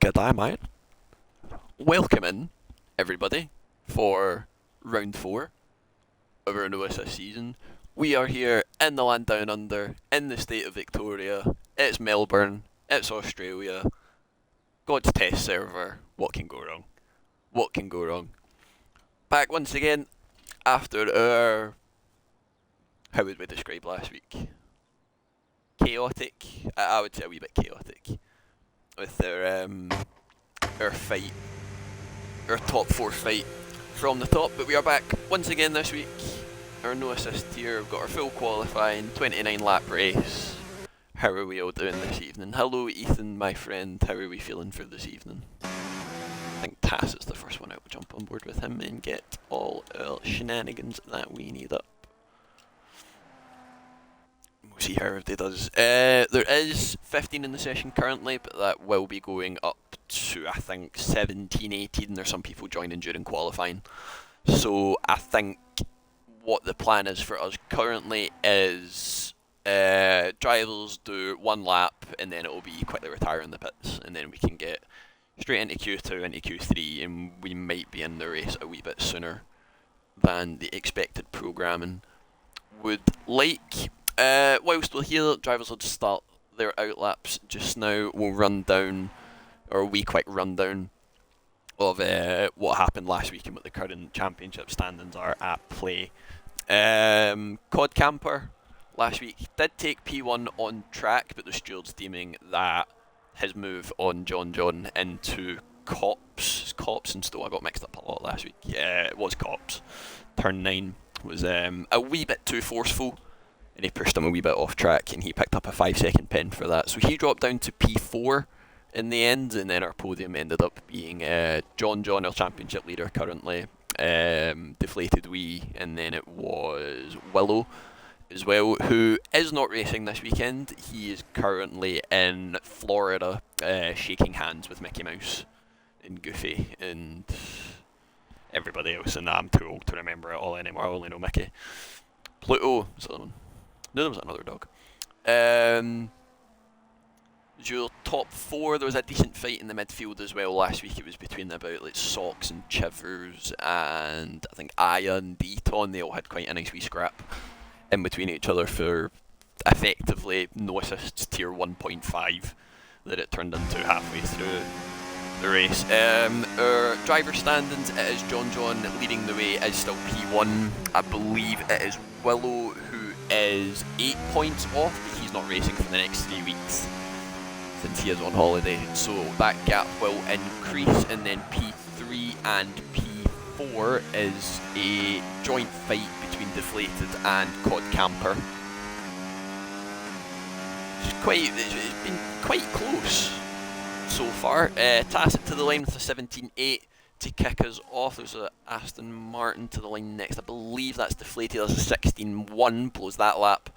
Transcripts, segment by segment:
G'day, mate. Welcome in, everybody, for round 4 of our No Assist season. We are here in the land down under, in the state of Victoria. It's Melbourne, it's Australia. God's test server. What can go wrong? What can go wrong? Back once again after our... How would we describe last week? Chaotic? I would say a wee bit chaotic. With our fight, our top 4 fight from the top, but we are back once again this week. Our no assist here, we've got our full qualifying, 29 lap race. How are we all doing this evening? Hello Ethan, my friend, how are we feeling for this evening? I think Tass is the first one out. We'll jump on board with him and get all our shenanigans that we need up. We'll see how everybody does. There is 15 in the session currently, but that will be going up to, I think, 17, 18. There's some people joining during qualifying. So I think what the plan is for us currently is drivers do 1 lap and then it will be quickly retire in the pits, and then we can get straight into Q2, into Q3, and we might be in the race a wee bit sooner than the expected programming would like. Whilst we're here, drivers will just start their outlaps just now. We'll run down, or a wee quick rundown of what happened last week and what the current championship standings are at play. Cod Camper last week did take P1 on track, but the steward's deeming that his move on John into Cops and Stowe, I got mixed up a lot last week. Yeah, it was Cops. Turn 9 was a wee bit too forceful, and he pushed him a wee bit off track, and he picked up a 5-second pen for that. So he dropped down to P4 in the end, and then our podium ended up being John, our championship leader currently, DeflatedWee, and then it was Willow as well, who is not racing this weekend. He is currently in Florida shaking hands with Mickey Mouse and Goofy and everybody else, and I'm too old to remember it all anymore. I only know Mickey. Pluto was the other one. No, there was another dog. Your top 4, there was a decent fight in the midfield as well last week. It was between about like Socks and Chivers and I think Aya and Deton. They all had quite a nice wee scrap in between each other for effectively no assists tier 1.5 that it turned into halfway through the race. Our driver standings, it is John leading the way, is still P1. I believe it is Willow who is 8 points off, but he's not racing for the next 3 weeks since he is on holiday, so that gap will increase. And then P3 and P4 is a joint fight between Deflated and Cod Camper. It's been quite close so far. Tacit to the line with a 17.8 to kick us off. There's a Aston Martin to the line next. I believe that's Deflated. There's a 16.1, blows that lap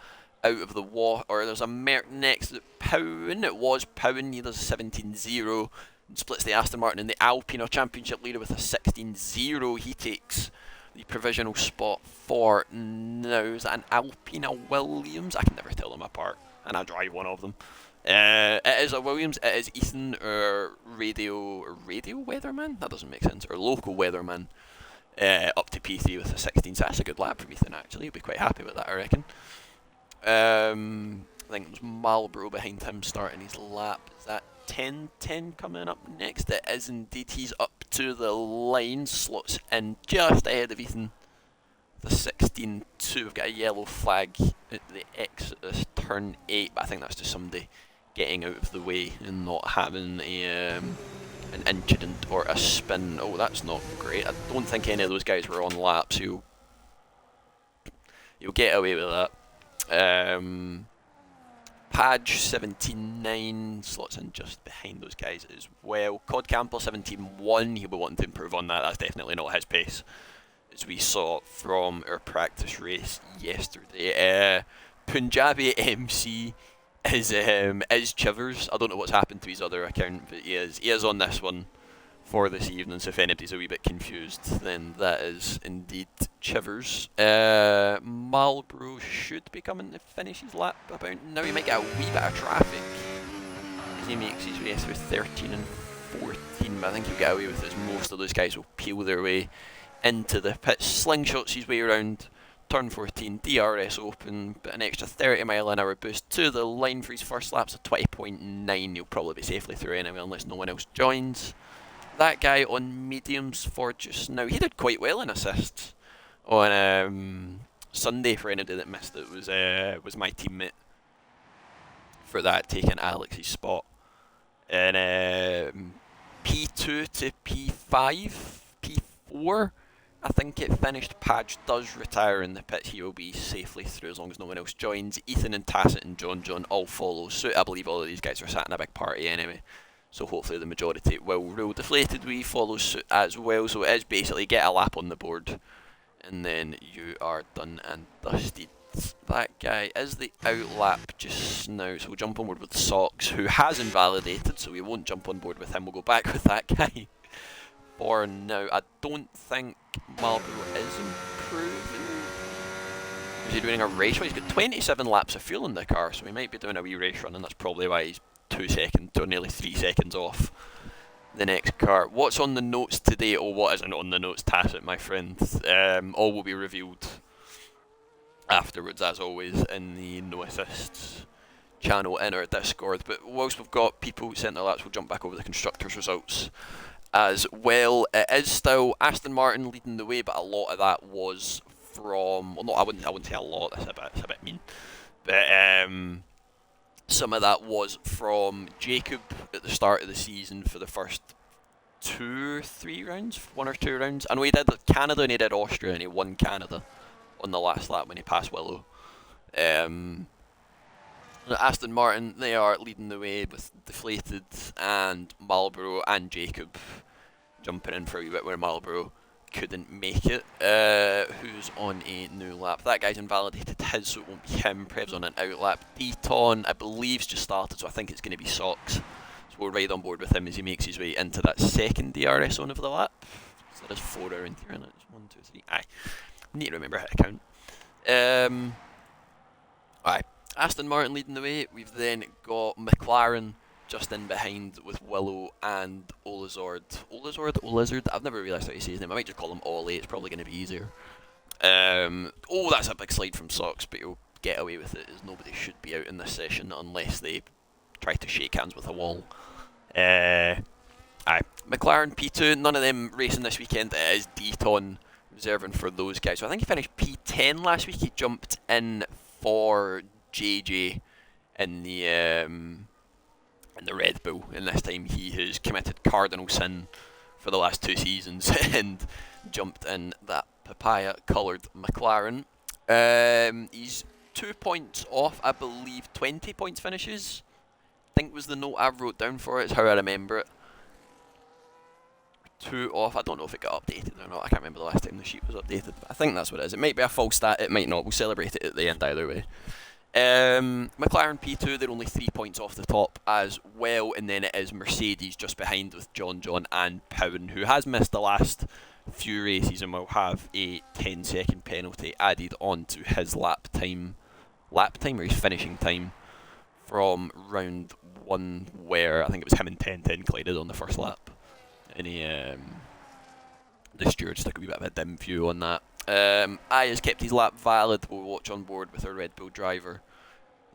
out of the water. Or there's a Merc next at Powen. It was Powen. He does a 17.0 and splits the Aston Martin and the Alpine, our championship leader, with a 16.0. He takes the provisional spot for now. Is that an Alpine, a Williams? I can never tell them apart, and I drive one of them. It is a Williams. It is Ethan, our radio weatherman? That doesn't make sense. Our local weatherman, up to P3 with a 16. So that's a good lap for Ethan, actually. He'll be quite happy with that, I reckon. I think it was Marlboro behind him starting his lap. Is that 10.10 coming up next? It is indeed. He's up to the line, slots in just ahead of Ethan. The 16.2. We've got a yellow flag at the exit of turn 8, but I think that's just somebody getting out of the way and not having an incident or a spin. Oh, that's not great. I don't think any of those guys were on laps. You'll get away with that. Padge 17.9 slots in just behind those guys as well. Cod Camper 17.1, he'll be wanting to improve on that. That's definitely not his pace, as we saw from our practice race yesterday. Punjabi MC is Chivers. I don't know what's happened to his other account, but he is on this one for this evening. So if anybody's a wee bit confused, then that is indeed Chivers. Marlboro should be coming to finish his lap about now. He might get a wee bit of traffic as he makes his way through 13 and 14, but I think he'll get away with it as most of those guys will peel their way into the pit, slingshots his way around turn 14, DRS open, but an extra 30 mile an hour boost to the line for his first lap, so 20.9. He'll probably be safely through anyway unless no one else joins. That guy on mediums for just now, he did quite well in assists on Sunday. For anybody that missed it, was my teammate for that, taking Alex's spot. And P2 to P5, P4, I think it finished. Padge does retire in the pit. He will be safely through as long as no one else joins. Ethan and Tassett and John all follow suit. I believe all of these guys are sat in a big party anyway, so hopefully the majority will rule. DeflatedWee follows suit as well, so it is basically get a lap on the board and then you are done and dusted. That guy is the outlap just now, so we'll jump on board with Socks, who has invalidated, so we won't jump on board with him. We'll go back with that guy for now. I don't think Marlboro is improving. Is he doing a race? Well, he's got 27 laps of fuel in the car, so he might be doing a wee race run, and that's probably why he's 2 seconds or nearly 3 seconds off the next car. What's on the notes today, or what isn't on the notes, Tassett, my friend? All will be revealed afterwards, as always, in the No Assists channel in our Discord. But whilst we've got people sent their laps, we'll jump back over the constructors' results as well. It is still Aston Martin leading the way, but a lot of that was from, well, no, I wouldn't say a lot. That's a bit mean. But some of that was from Jacob at the start of the season for the first 2 or 3 rounds, 1 or 2 rounds. I know he did Canada and he did Austria, and he won Canada on the last lap when he passed Willow. Aston Martin, they are leading the way with Deflated and Marlboro and Jacob jumping in for a wee bit where Marlboro couldn't make it. Who's on a new lap? That guy's invalidated his, so it won't be him. Prev's on an out lap. Deton, I believe, just started, so I think it's going to be Socks. So we'll ride on board with him as he makes his way into that second DRS zone of the lap. So there's 4 around here, and it's 1, 2, 3. Aye. Need to remember how to count. Aye. Aston Martin leading the way. We've then got McLaren just in behind with Willow and Olizard. Olizard? I've never realised how you say his name. I might just call him Ollie. It's probably going to be easier. Oh, that's a big slide from Socks, but he'll get away with it as nobody should be out in this session unless they try to shake hands with a wall. Aye. McLaren P2. None of them racing this weekend. It is Deton reserving for those guys. So I think he finished P10 last week. He jumped in for JJ in the Red Bull, and this time he has committed cardinal sin for the last 2 seasons and jumped in that papaya coloured McLaren. He's 2 points off, I believe 20 points finishes, I think was the note I wrote down for it, is how I remember it. 2 off. I don't know if it got updated or not. I can't remember the last time the sheet was updated, but I think that's what it is. It might be a false stat, it might not. We'll celebrate it at the end either way. McLaren P2, they're only 3 points off the top as well, and then it is Mercedes just behind with John and Powen, who has missed the last few races and will have a 10-second penalty added onto his lap time or his finishing time from round 1, where I think it was him and 10 collided on the first lap. And the steward took a wee bit of a dim view on that. I has kept his lap valid. We'll watch on board with our Red Bull driver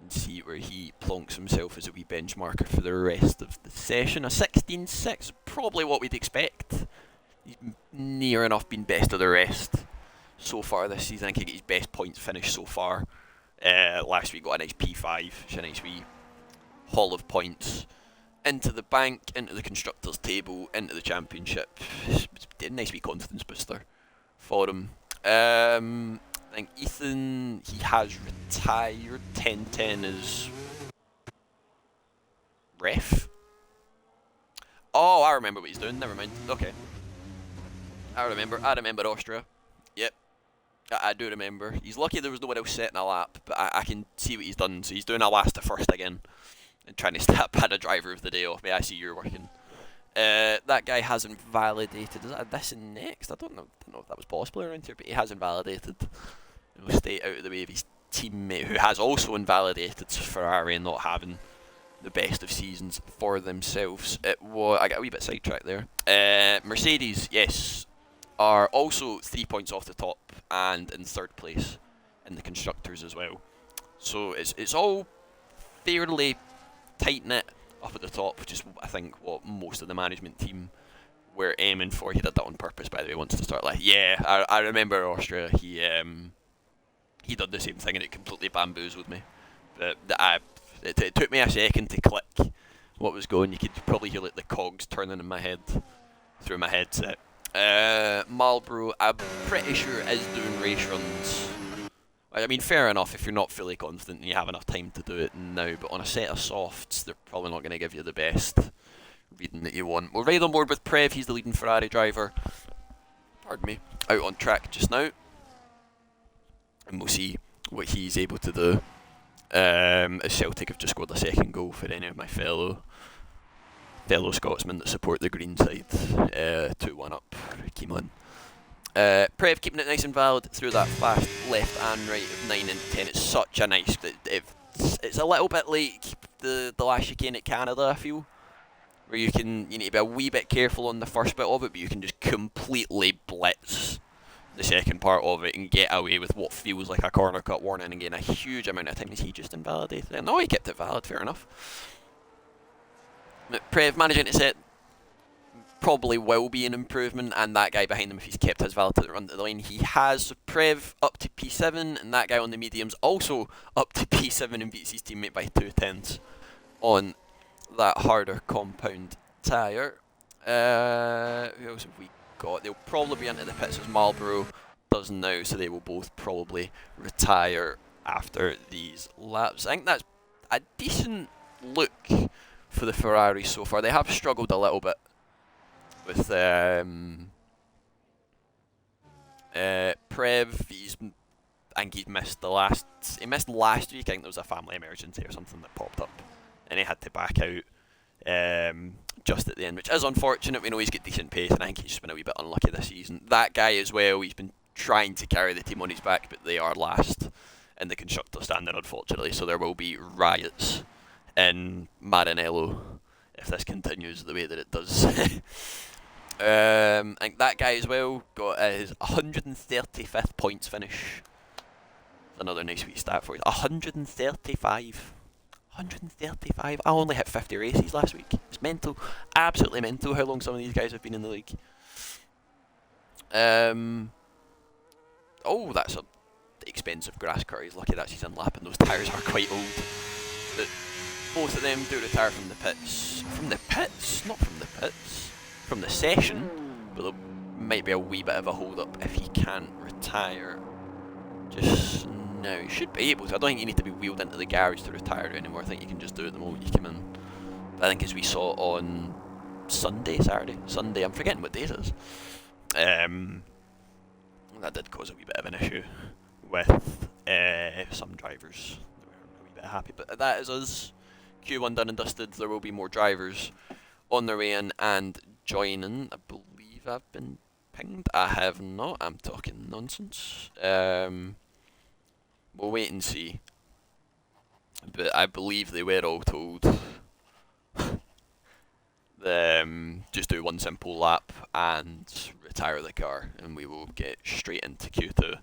and see where he plonks himself as a wee benchmarker for the rest of the session. A 16.6, probably what we'd expect. He's near enough been best of the rest so far this season. I think he got his best points finish so far. Last week got a nice P5, a nice wee haul of points into the bank, into the constructors table, into the championship. It's a nice wee confidence booster for him. I think Ethan, he has retired. 10 is ref. Oh, I remember what he's doing. Never mind. Okay. I remember Austria. Yep. I do remember. He's lucky there was no one else setting a lap, but I can see what he's done. So he's doing a last to first again and trying to step Pad a driver of the day off me. I see you're working. That guy has invalidated. Is that this and next? I don't know if that was possible around here, but he has invalidated. He'll stay out of the way of his teammate, who has also invalidated. Ferrari not having the best of seasons for themselves. I got a wee bit sidetracked there. Mercedes, yes, are also 3 points off the top and in third place in the constructors as well. So it's all fairly tight knit up at the top, which is I think what most of the management team were aiming for. He did that on purpose, by the way, once to start. Like, yeah, I remember Austria. He did the same thing and it completely bamboozled me. But it took me a second to click what was going. You could probably hear like the cogs turning in my head through my headset. Marlboro, I'm pretty sure is doing race runs. I mean, fair enough if you're not fully confident and you have enough time to do it now, but on a set of softs, they're probably not going to give you the best reading that you want. We'll ride on board with Prev, he's the leading Ferrari driver. Pardon me, out on track just now. And we'll see what he's able to do. As Celtic have just scored a second goal for any of my fellow Scotsmen that support the green side. 2-1 up, keep on. Prev keeping it nice and valid through that fast left and right of 9 and 10. It's such a nice... It's a little bit like the last chicane at Canada, I feel. Where you need to be a wee bit careful on the first bit of it, but you can just completely blitz the second part of it and get away with what feels like a corner cut warning and gain a huge amount of time. Is he just invalidated it? No, he kept it valid, fair enough. Prev managing to set probably will be an improvement, and that guy behind him, if he's kept his valid to the run to the line, he has. So Prev up to P7, and that guy on the mediums also up to P7 and beats his teammate by 2/10 on that harder compound tyre. Who else have we got? They'll probably be into the pits as Marlboro does now, so they will both probably retire after these laps. I think that's a decent look for the Ferrari so far. They have struggled a little bit with Prev. I think he missed last week. I think there was a family emergency or something that popped up, and he had to back out just at the end, which is unfortunate. We know he's got decent pace, and I think he's just been a wee bit unlucky this season. That guy as well, he's been trying to carry the team on his back, but they are last in the constructor standing, unfortunately, so there will be riots in Maranello if this continues the way that it does. I think that guy as well got his 135th points finish. That's another nice wee stat for you. 135. 135. I only hit 50 races last week. It's mental. Absolutely mental how long some of these guys have been in the league. Oh, that's a expensive grass car. He's lucky that he's unlapping. Those tyres are quite old. But both of them do retire from the pits. From the pits? Not from the pits. From the session. But there might be a wee bit of a hold up if he can't retire just now. He should be able to. I don't think you need to be wheeled into the garage to retire anymore. I think you can just do it the moment you come in. But I think as we saw on Sunday, I'm forgetting what day it is. That did cause a wee bit of an issue with some drivers. They were a wee bit happy, but that is us. Q1 done and dusted. There will be more drivers on their way in and joining. I believe I've been pinged. I have not. I'm talking nonsense. We'll wait and see. But I believe they were all told just do one simple lap and retire the car, and we will get straight into Q2.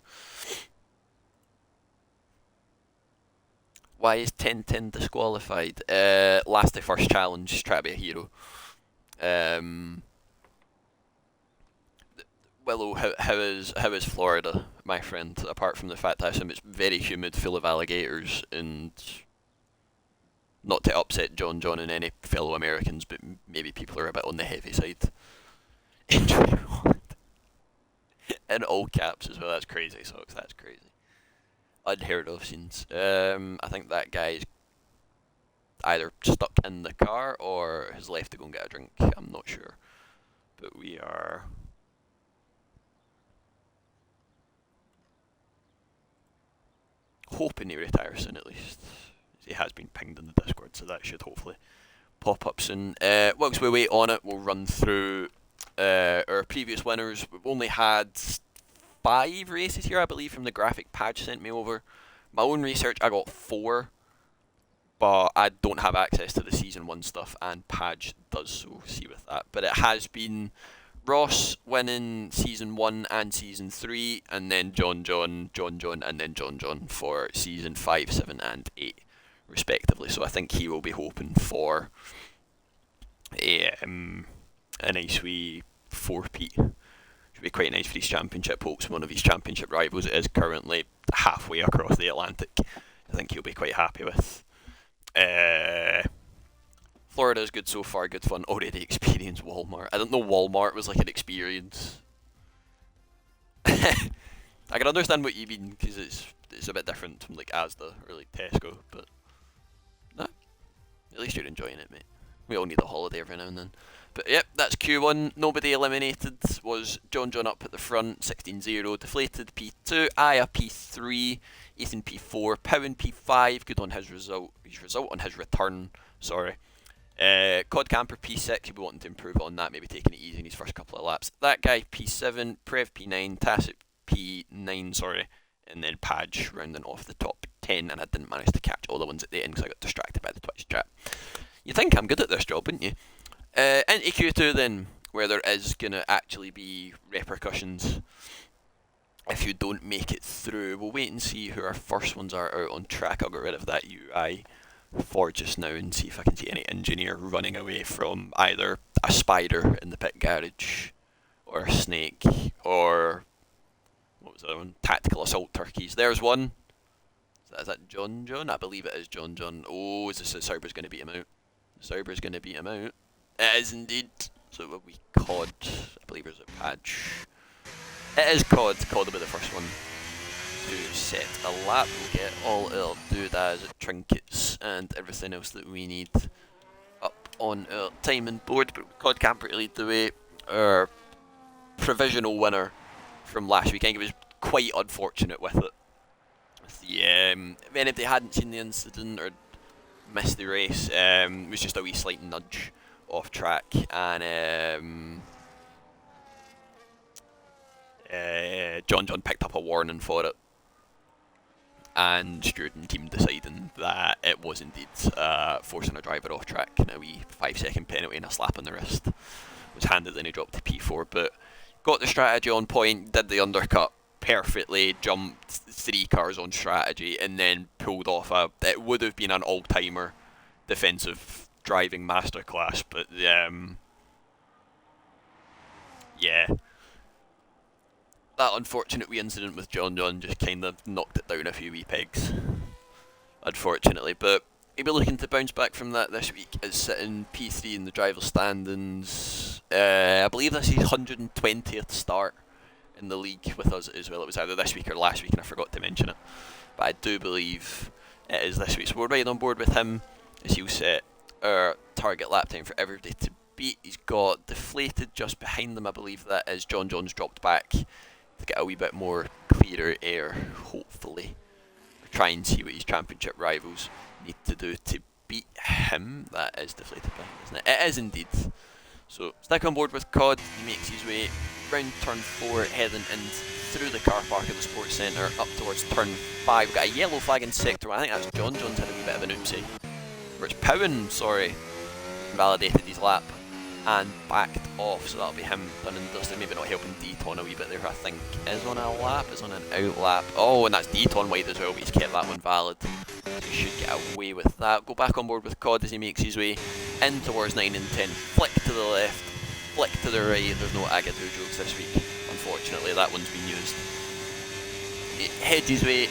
Why is 10-10 disqualified? Last to first challenge, try to be a hero. Willow, how is Florida, my friend? Apart from the fact I assume it's very humid, full of alligators, and not to upset John and any fellow Americans, but maybe people are a bit on the heavy side. Enjoy in all caps as well. That's crazy, Socks. That's crazy. Unheard of scenes. I think that guy's either stuck in the car or has left to go and get a drink. I'm not sure. But we are hoping he retires soon at least. He has been pinged in the Discord, so that should hopefully pop up soon. Whilst we wait on it, we'll run through our previous winners. We've only had 5 races here, I believe, from the graphic Padge sent me over. My own research, I got 4. but I don't have access to the Season 1 stuff, and Padge does, so see with that. But it has been Ross winning Season 1 and Season 3, and then John, and then John for Season 5, 7 and 8, respectively. So I think he will be hoping for a nice wee 4-peat. Should be quite nice for his championship hopes. One of his championship rivals is currently halfway across the Atlantic. I think he'll be quite happy with. Florida is good so far, good fun. Already experienced Walmart. I don't know Walmart was like an experience. I can understand what you mean, because it's a bit different from like Asda or like Tesco, but nah, at least you're enjoying it, mate. We all need a holiday every now and then. But yep, that's Q1. Nobody eliminated. Was John up at the front, 16-0. Deflated P2, Aya P3, Ethan P4, Powen P5. Good on his result. His result on his return. Sorry. Cod Camper P6. He'll be wanting to improve on that. Maybe taking it easy in his first couple of laps. That guy P7, Prev P9, Tacit P9. Sorry, and then Padge rounding off the top 10. And I didn't manage to catch all the ones at the end because I got distracted by the Twitch chat. You think I'm good at this job, wouldn't you? Into Q2 then, where there is going to actually be repercussions if you don't make it through. We'll wait and see who our first ones are out on track. I'll get rid of that UI for just now and see if I can see any engineer running away from either a spider in the pit garage, or a snake, or what was the other one? Tactical assault turkeys. There's one. Is that John? I believe it is John. Oh, is this Sauber's going to beat him out? Sauber's going to beat him out. It is indeed. So it will be Cod. I believe it's a Padge. It is Cod. Cod will be the first one to set a lap. We'll get all it'll do that is trinkets and everything else that we need up on our timing board. But Cod Camper to lead the way. Our provisional winner from last weekend. It was quite unfortunate with it. If anybody hadn't seen the incident or missed the race, it was just a wee slight nudge off track, and John picked up a warning for it, and Stewart and team deciding that it was indeed forcing a driver off track, and a wee 5-second penalty and a slap on the wrist was handed, and he dropped to P4, but got the strategy on point, did the undercut perfectly, jumped 3 cars on strategy, and then pulled off it would have been an all-timer defensive driving masterclass, but yeah, that unfortunate wee incident with John just kind of knocked it down a few wee pegs, unfortunately, but he'll be looking to bounce back from that this week, is sitting P3 in the driver's standings. I believe this is his 120th start in the league with us as well. It was either this week or last week, and I forgot to mention it, but I do believe it is this week, so we're right on board with him as he'll set our target lap time for everybody to beat. He's got Deflated just behind them. I believe that is John's dropped back to get a wee bit more clearer air, hopefully. We'll try and see what his championship rivals need to do to beat him. That is Deflated behind, isn't it? It is indeed. So stick on board with Cod. He makes his way round turn 4, heading in through the car park of the sports centre up towards turn 5. We've got a yellow flag in sector 1. I think that's John's had a wee bit of an oopsie. Or it's Powen, sorry, validated his lap and backed off, so that'll be him done and dusted. Maybe not helping Deton a wee bit there, I think is on a lap, is on an out lap. Oh, and that's Deton wide as well, but he's kept that one valid. So he should get away with that. Go back on board with Cod as he makes his way in towards 9 and 10. Flick to the left, flick to the right. There's no Agadoo jokes this week, unfortunately. That one's been used. He heads his way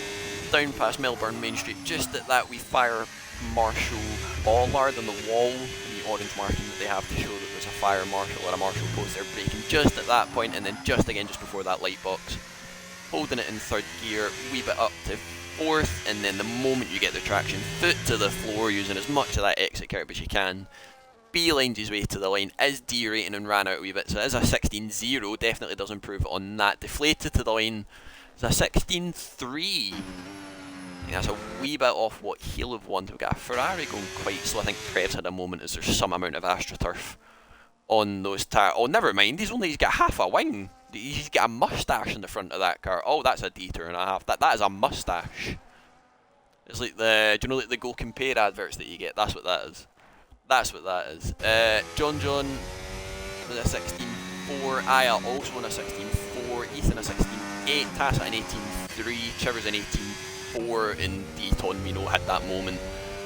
down past Melbourne Main Street, just at that wee fire marshal bollard on the wall, the orange marking that they have to show that there's a fire marshal or a marshal post there braking just at that point, and then just again just before that light box, holding it in 3rd gear, wee bit up to 4th, and then the moment you get the traction, foot to the floor, using as much of that exit curb as you can, beelines his way to the line, is derating and ran out a wee bit, so it is a 16-0, definitely does improve on that. Deflated to the line, it's a 16-3. That's a wee bit off what he'll have wanted. We've got a Ferrari going quite slow. I think Prev's had a moment as there's some amount of AstroTurf on those tires. Oh, never mind. He's got half a wing. He's got a mustache in the front of that car. Oh, that's a detour and a half. That is a mustache. It's like the, do you know like the Go Compare adverts that you get? That's what that is. That's what that is. John with a 16.4, Aya also on a 16.4, Ethan a 16.8, Tassa an 18.3, Chivers an 18.4, and Deaton, we know, had that moment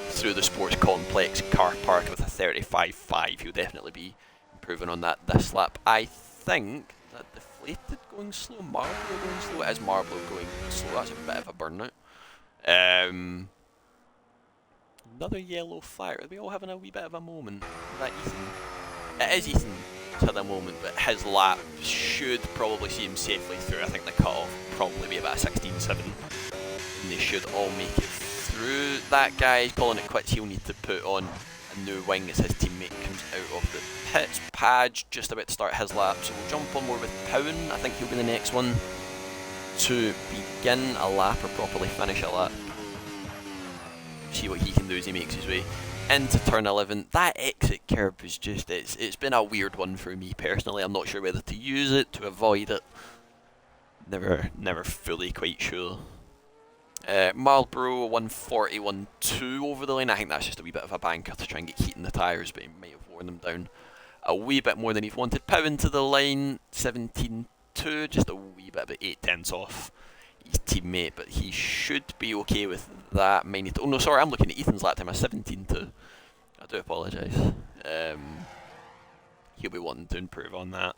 through the sports complex car park with a 35.5. He'll definitely be improving on that this lap. I think that Deflated going slow, Marble going slow. It is Marble going slow, that's a bit of a burnout. Another yellow flag. Are we all having a wee bit of a moment? Is that Ethan? It is Ethan to the moment, but his lap should probably see him safely through. I think the cut-off will probably be about a 16.7. And they should all make it through. That guy is calling it quits. He'll need to put on a new wing as his teammate comes out of the pits. Padge just about to start his lap, so we'll jump on board with Powen. I think he'll be the next one to begin a lap or properly finish a lap. See what he can do as he makes his way into turn 11. That exit curb is just, it's been a weird one for me personally. I'm not sure whether to use it, to avoid it. Never fully quite sure. Marlboro 141.2 over the line. I think that's just a wee bit of a banker to try and get heat in the tyres, but he might have worn them down a wee bit more than he's wanted. Powen to the line, 17.2, just a wee bit, about 8/10 off his teammate, but he should be okay with that. Oh no, sorry, I'm looking at Ethan's lap time, a 17.2. I do apologise. He'll be wanting to improve on that.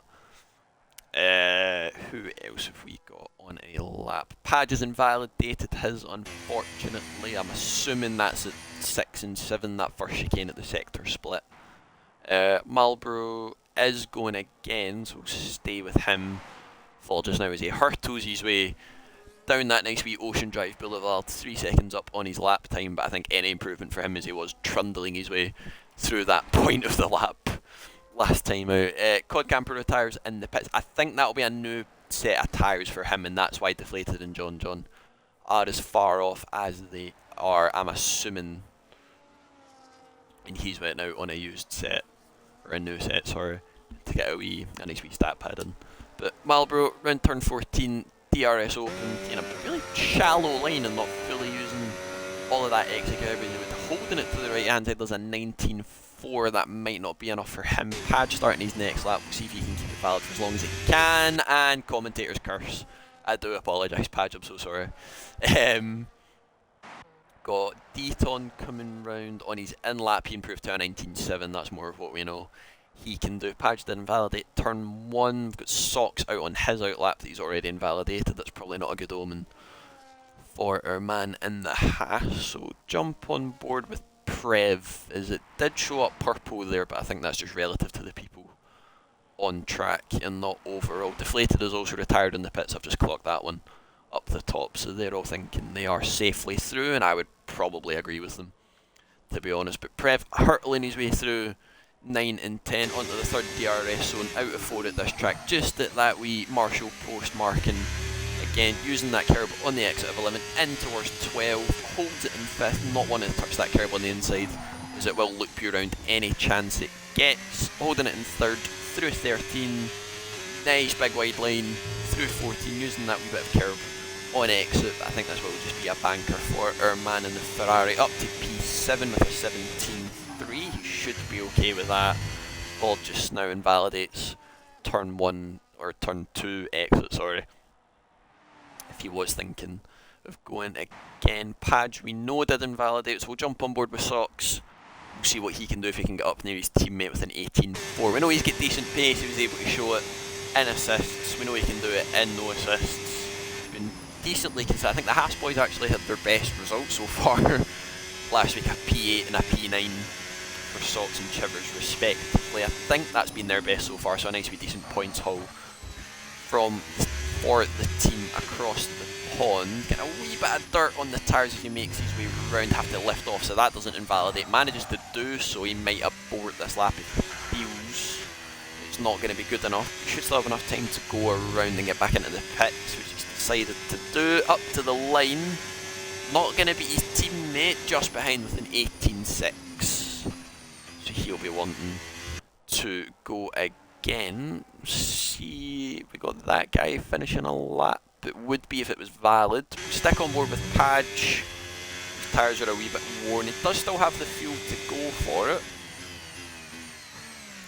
Who else have we got on a lap? Padge has invalidated his, unfortunately. I'm assuming that's at 6 and 7, that first chicane at the sector split. Marlboro is going again, so we'll stay with him. Fall just now as he hurtles his way down that nice wee Ocean Drive Boulevard, 3 seconds up on his lap time, but I think any improvement for him as he was trundling his way through that point of the lap last time out. Cod Camper retires in the pits. I think that'll be a new set of tyres for him, and that's why Deflated and John are as far off as they are, I'm assuming. And he's went out on a used set, or a new set, sorry, to get a nice wee stat pad in. But Marlboro, round turn 14, DRS open, in a really shallow line and not fully using all of that exit coverage. Holding it to the right hand side, there's a 19.4, that might not be enough for him. Padge starting his next lap, we'll see if he can keep it valid for as long as he can, and commentator's curse. I do apologise, Padge, I'm so sorry. Got Deaton coming round on his in lap, he improved to a 19.7, that's more of what we know he can do. Padge did invalidate turn 1, we've got Socks out on his out lap that he's already invalidated. That's probably not a good omen for our man in the hash, so jump on board with Prev, as it did show up purple there, but I think that's just relative to the people on track and not overall. Deflated is also retired in the pits, I've just clocked that one up the top, so they're all thinking they are safely through, and I would probably agree with them, to be honest. But Prev hurtling his way through 9 and 10 onto the third DRS zone, out of 4 at this track, just at that wee Marshall post marking. Again, using that curb on the exit of 11, in towards 12, holds it in 5th, not wanting to touch that curb on the inside, as it will loop you around any chance it gets. Holding it in 3rd, through 13, nice big wide line, through 14, using that wee bit of curb on exit. I think this will just be a banker for our man in the Ferrari, up to P7 with a 17.3, he should be okay with that. Ball just now invalidates turn 1, or turn 2 exit, sorry. If he was thinking of going again. Padge we know did invalidate, so we'll jump on board with Socks. We'll see what he can do if he can get up near his teammate with an 18.4. We know he's got decent pace, he was able to show it in assists. We know he can do it in no assists. Been decently consistent. I think the Haas boys actually had their best results so far. Last week a P8 and a P9 for Socks and Chivers respectively. I think that's been their best so far, so a nice wee decent points haul for the team across the pond. Get a wee bit of dirt on the tyres as he makes his way round, have to lift off, so that doesn't invalidate. Manages to do so, he might abort this lap if he feels it's not going to be good enough. He should still have enough time to go around and get back into the pits, which he's decided to do. Up to the line, not going to be his teammate, just behind with an 18.6, so he'll be wanting to go again. See, we got that guy finishing a lap. It would be if it was valid. Stick on board with Padge. tyres are a wee bit worn. He does still have the fuel to go for it.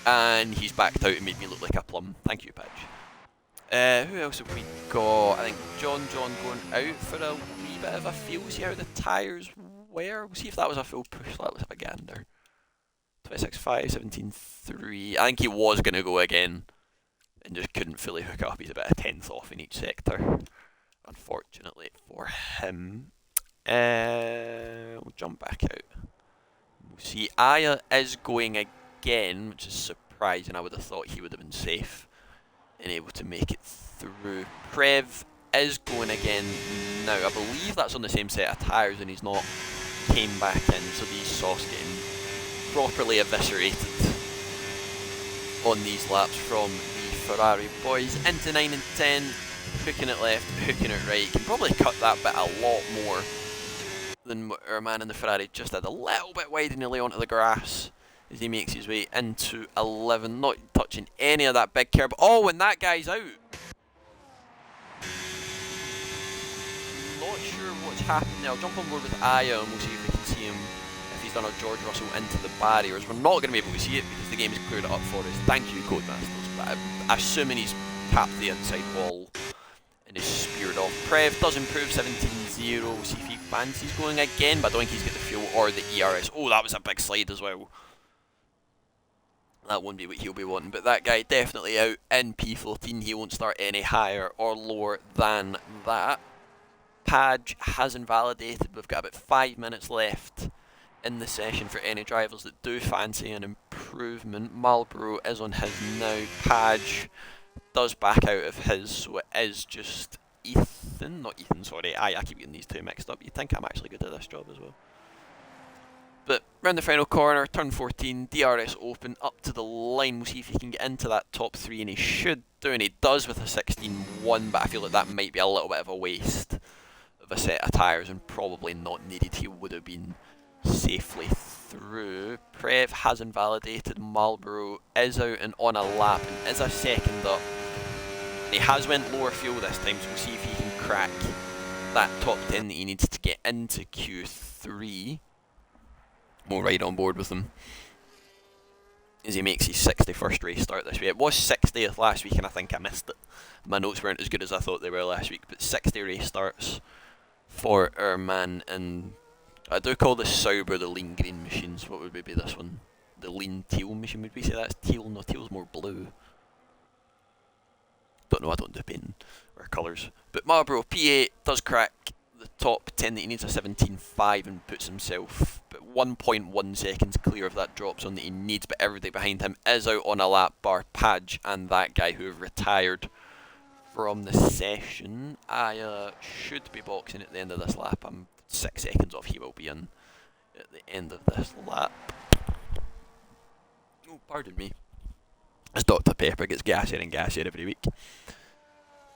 And he's backed out and made me look like a plum. Thank you, Padge. Who else have we got? I think John going out for a wee bit of a feel. See how the tyres were. We'll see if that was a full push. Let's have a gander. 26.5, 17.3. I think he was going to go again and just couldn't fully hook up. He's about a tenth off in each sector, unfortunately for him. We'll jump back out. We'll see. Aya is going again, which is surprising. I would have thought he would have been safe and able to make it through. Prev is going again now. I believe that's on the same set of tyres and he's not came back in, so these softs getting properly eviscerated on these laps from the Ferrari boys. Into 9 and 10, hooking it left, hooking it right. You can probably cut that bit a lot more than what our man in the Ferrari just did. A little bit wide nearly onto the grass as he makes his way into 11, not touching any of that big curb. Oh, and that guy's out. Not sure what's happened there. I'll jump on board with Aya and we'll see if we can see him, if he's done a George Russell into the barriers. We're not going to be able to see it because the game's cleared it up for us. Thank you, Codemasters. But I'm assuming he's tapped the inside wall and is speared off. Prev does improve 17.0. We'll see if he fancies going again, but I don't think he's got the fuel or the ERS. Oh, that was a big slide as well. That won't be what he'll be wanting, but that guy definitely out in P14. He won't start any higher or lower than that. Padge has invalidated. We've got about 5 minutes left in the session for any drivers that do fancy an improvement. Marlboro is on his now. Padge does back out of his, so it is just Ethan, not Ethan, sorry. I keep getting these two mixed up. You'd think I'm actually good at this job as well. But round the final corner, turn 14, DRS open, up to the line. We'll see if he can get into that top 3, and he should do, and he does with a 16.1, but I feel like that might be a little bit of a waste of a set of tyres and probably not needed. He would have been safely through. Prev has invalidated. Marlboro is out and on a lap and is a second up. He has went lower fuel this time, so we'll see if he can crack that top 10 that he needs to get into Q3. We'll ride on board with him as he makes his 61st race start this week. It was 60th last week and I think I missed it. My notes weren't as good as I thought they were last week, but 60 race starts for our man. And I do call this Sauber the lean green machines. What would be this one? The lean teal machine, would we say that's teal? No, teal's more blue. Don't know, I don't do painting or colours. But Marlboro P8 does crack the top 10 that he needs, a 17.5, and puts himself but 1.1 seconds clear of that drop zone that he needs, but everybody behind him is out on a lap, bar Padge and that guy who have retired from the session. I should be boxing at the end of this lap. I'm 6 seconds off. He will be in at the end of this lap. Oh, pardon me. As Dr. Pepper gets gassier and gassier every week.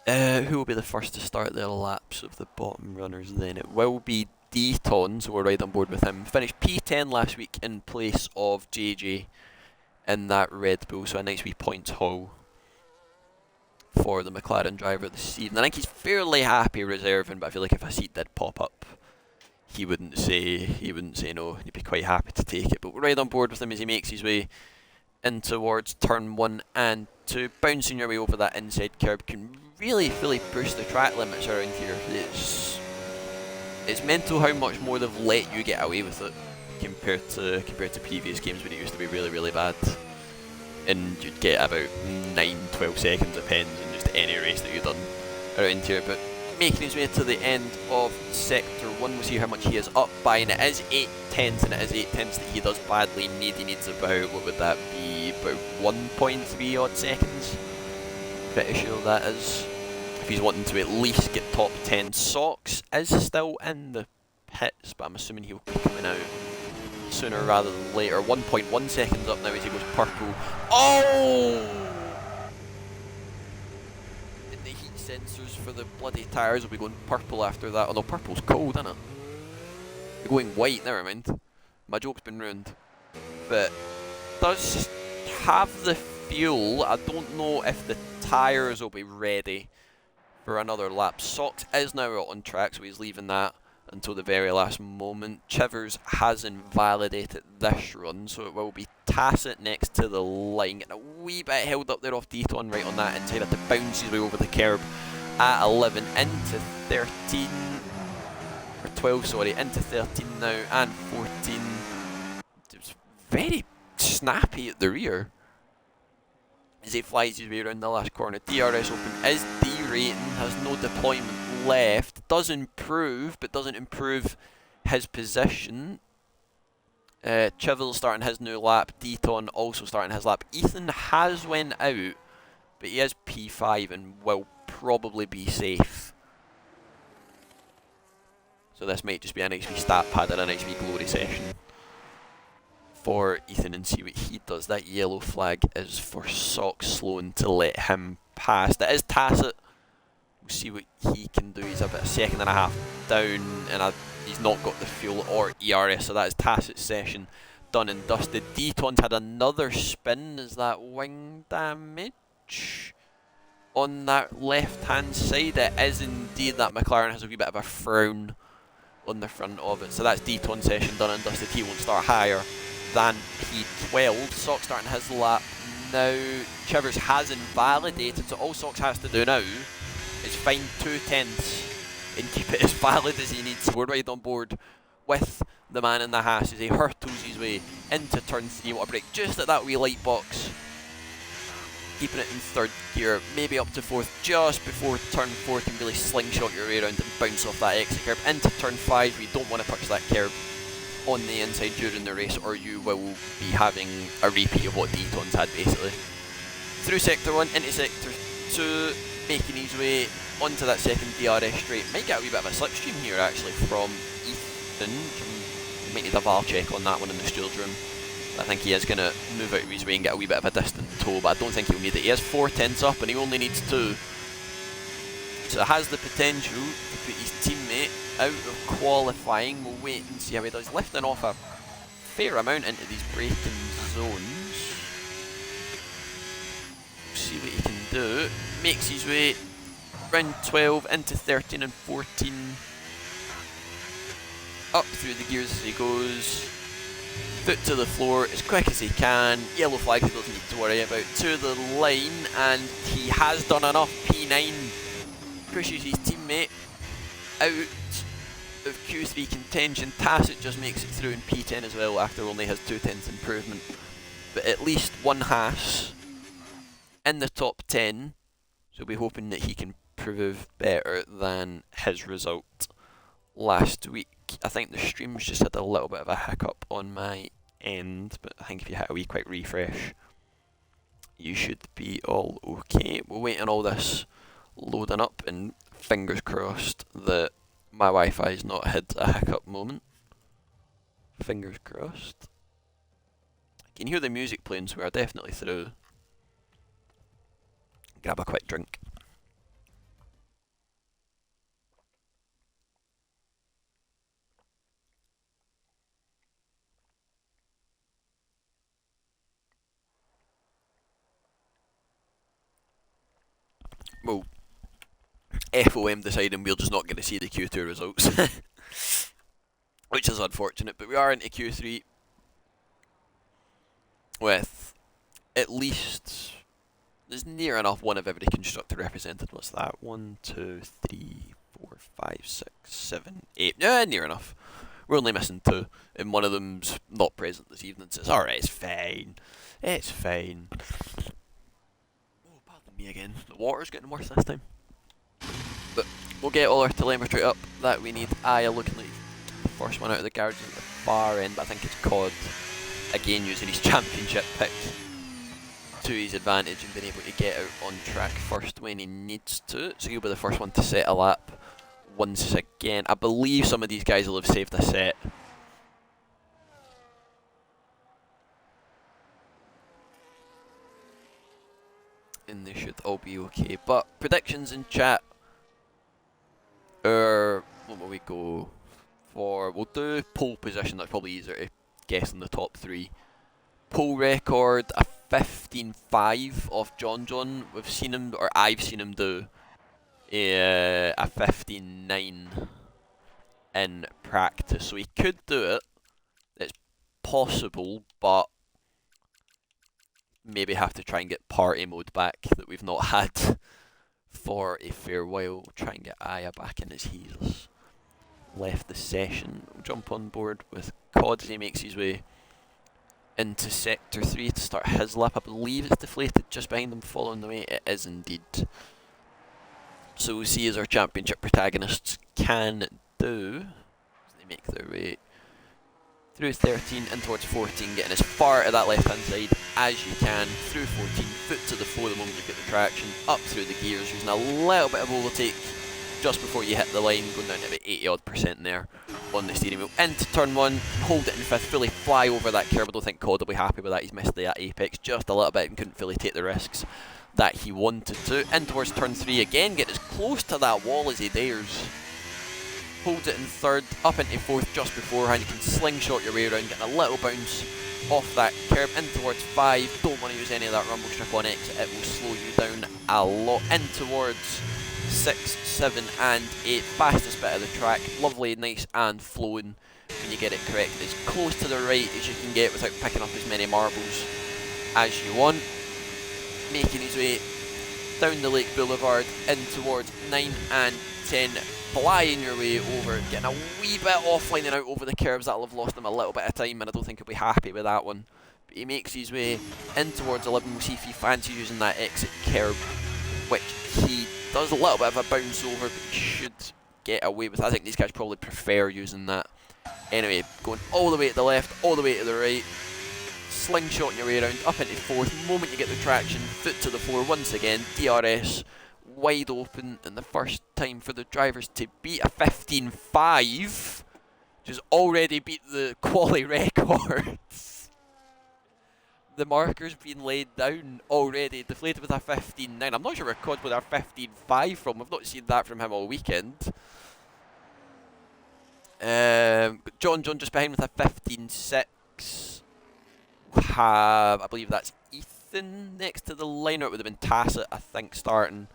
Who will be the first to start their laps of the bottom runners then? It will be Deaton, so we're right on board with him. Finished P10 last week in place of JJ in that Red Bull, so a nice wee points haul for the McLaren driver this evening. I think he's fairly happy reserving, but I feel like if a seat did pop up, he wouldn't say no. He'd be quite happy to take it. But we're right on board with him as he makes his way in towards turn 1 and 2, bouncing your way over that inside curb. Can really fully push the track limits around here. It's mental how much more they've let you get away with it compared to previous games when it used to be really, really bad. And you'd get about 9-12 seconds of pens in just any race that you've done around here. But making his way to the end of Sector 1, we'll see how much he is up by, and it is 8/10, and it is 8/10 that he does badly need. He needs about, what would that be, about 1.3 odd seconds. Pretty sure that is, if he's wanting to at least get top 10. Socks is still in the pits, but I'm assuming he'll be coming out sooner rather than later. 1.1 seconds up now as he goes purple. Oh! And the heat sensors for the bloody tyres will be going purple after that. Although purple's cold, isn't it? They're going white, never mind. My joke's been ruined. But does have the fuel. I don't know if the tyres will be ready for another lap. Socks is now out on track, so he's leaving that until the very last moment. Chivers has invalidated this run, so it will be Tacit next to the line. Getting a wee bit held up there off Deton right on that inside. Had to bounce his way over the curb at 11 into 13. Or 12, sorry, into 13 now, and 14. It's very snappy at the rear as he flies his way around the last corner. DRS Open is derating, has no deployment left. Does improve, but doesn't improve his position. Chivel starting his new lap. Deton also starting his lap. Ethan has went out, but he is P5 and will probably be safe. So this might just be a nice wee stat pad and a nice wee glory session for Ethan and see what he does. That yellow flag is for Sock Sloan to let him pass. That is Tacit. We'll see what he can do. He's about a second and a half down, and he's not got the fuel or ERS, so that is Tacit's session done and dusted. Deton's had another spin. Is that wing damage on that left hand side? It is indeed. That McLaren has a wee bit of a frown on the front of it, so that's Deton's session done and dusted. He won't start higher than P12. Sock starting his lap now. Chivers has invalidated, so all Sock has to do now is find 2/10 and keep it as valid as he needs. We're right on board with the man in the Haas as he hurtles his way into turn 3. What a break just at that wee light box. Keeping it in third gear, maybe up to fourth, just before turn 4 can really slingshot your way around and bounce off that exit curb. Into turn 5, we don't want to touch that curb on the inside during the race, or you will be having a repeat of what Deton's had basically. Through sector 1, into sector 2, making his way onto that second DRS straight. Might get a wee bit of a slipstream here actually from Ethan. Might need a valve check on that one in the stewards room. I think he is going to move out of his way and get a wee bit of a distant tow, but I don't think he'll need it. He has 4/10 up and he only needs 2. So it has the potential to put his teammate out of qualifying. We'll wait and see how he does. Lifting off a fair amount into these braking zones. We'll see what he can do. Makes his way round 12 into 13 and 14. Up through the gears as he goes. Foot to the floor as quick as he can. Yellow flag he doesn't need to worry about. To the line, and he has done enough. P9 pushes his teammate out of Q3 contention. Tacit just makes it through in P10 as well after only his 2/10 improvement. But at least one Haas in the top 10, so we're hoping that he can prove better than his result last week. I think the stream's just had a little bit of a hiccup on my end, but I think if you hit a wee quick refresh, you should be all okay. We'll wait on all this loading up, and fingers crossed that my Wi-Fi's not had a hiccup moment. Fingers crossed. I can hear the music playing, so we are definitely through. Grab a quick drink. Well, FOM deciding we're just not going to see the Q2 results, which is unfortunate, but we are into Q3 with at least, there's near enough one of every constructor represented. What's that? 1, 2, 3, 4, 5, 6, 7, 8. Yeah, near enough. We're only missing 2, and one of them's not present this evening, so it's alright, it's fine. It's fine. Oh, pardon me again. The water's getting worse this time. But we'll get all our telemetry up that we need. Aya looking like the first one out of the garage at the far end, but I think it's Cod again using his championship pick to his advantage and being able to get out on track first when he needs to. So he'll be the first one to set a lap once again. I believe some of these guys will have saved a set. And they should all be okay. But predictions in chat. What will we go for? We'll do pole position. That's probably easier to guess in the top 3. Pole record, a 15.5 off John. We've seen him, or I've seen him do a 15.9 in practice. So he could do it. It's possible, but maybe have to try and get party mode back that we've not had for a fair while. We'll try and get Aya back in as he's left the session. We'll jump on board with Cod as he makes his way into Sector 3 to start his lap. I believe it's Deflated just behind him following the way. It is indeed. So we'll see as our championship protagonists can do as they make their way through 13 in towards 14, getting as far to that left hand side as you can, through 14, foot to the floor the moment you get the traction, up through the gears, using a little bit of overtake just before you hit the line, going down to about 80% there on the steering wheel. Into turn 1, hold it in 5th, fully fly over that curb. I don't think Cod will be happy with that. He's missed the apex just a little bit and couldn't fully take the risks that he wanted to. In towards turn 3 again, get as close to that wall as he dares. Holds it in 3rd, up into 4th just beforehand. You can slingshot your way around, getting a little bounce off that curb. In towards 5, don't want to use any of that rumble strip on exit, it will slow you down a lot. In towards 6, 7 and 8, fastest bit of the track, lovely, nice and flowing when you get it correct. As close to the right as you can get without picking up as many marbles as you want. Making his way down the Lake Boulevard in towards 9 and 10, flying your way over, getting a wee bit offlining out over the curves. That'll have lost him a little bit of time, and I don't think he'll be happy with that one. But he makes his way in towards 11. We'll see if he fancies using that exit curb, which he does a little bit of a bounce over, but he should get away with. I think these guys probably prefer using that. Anyway, going all the way to the left, all the way to the right, slingshotting your way around, up into 4th. Moment you get the traction, foot to the floor once again. DRS wide open, and the first time for the drivers to beat a 15.5, which has already beat the quali records. The marker's been laid down already. Deflated with a 15.9. I'm not sure where Cod with our 15.5 from. I've not seen that from him all weekend. John just behind with a 15.6. Have, I believe that's Ethan next to the line, or it would have been Tacit, I think, starting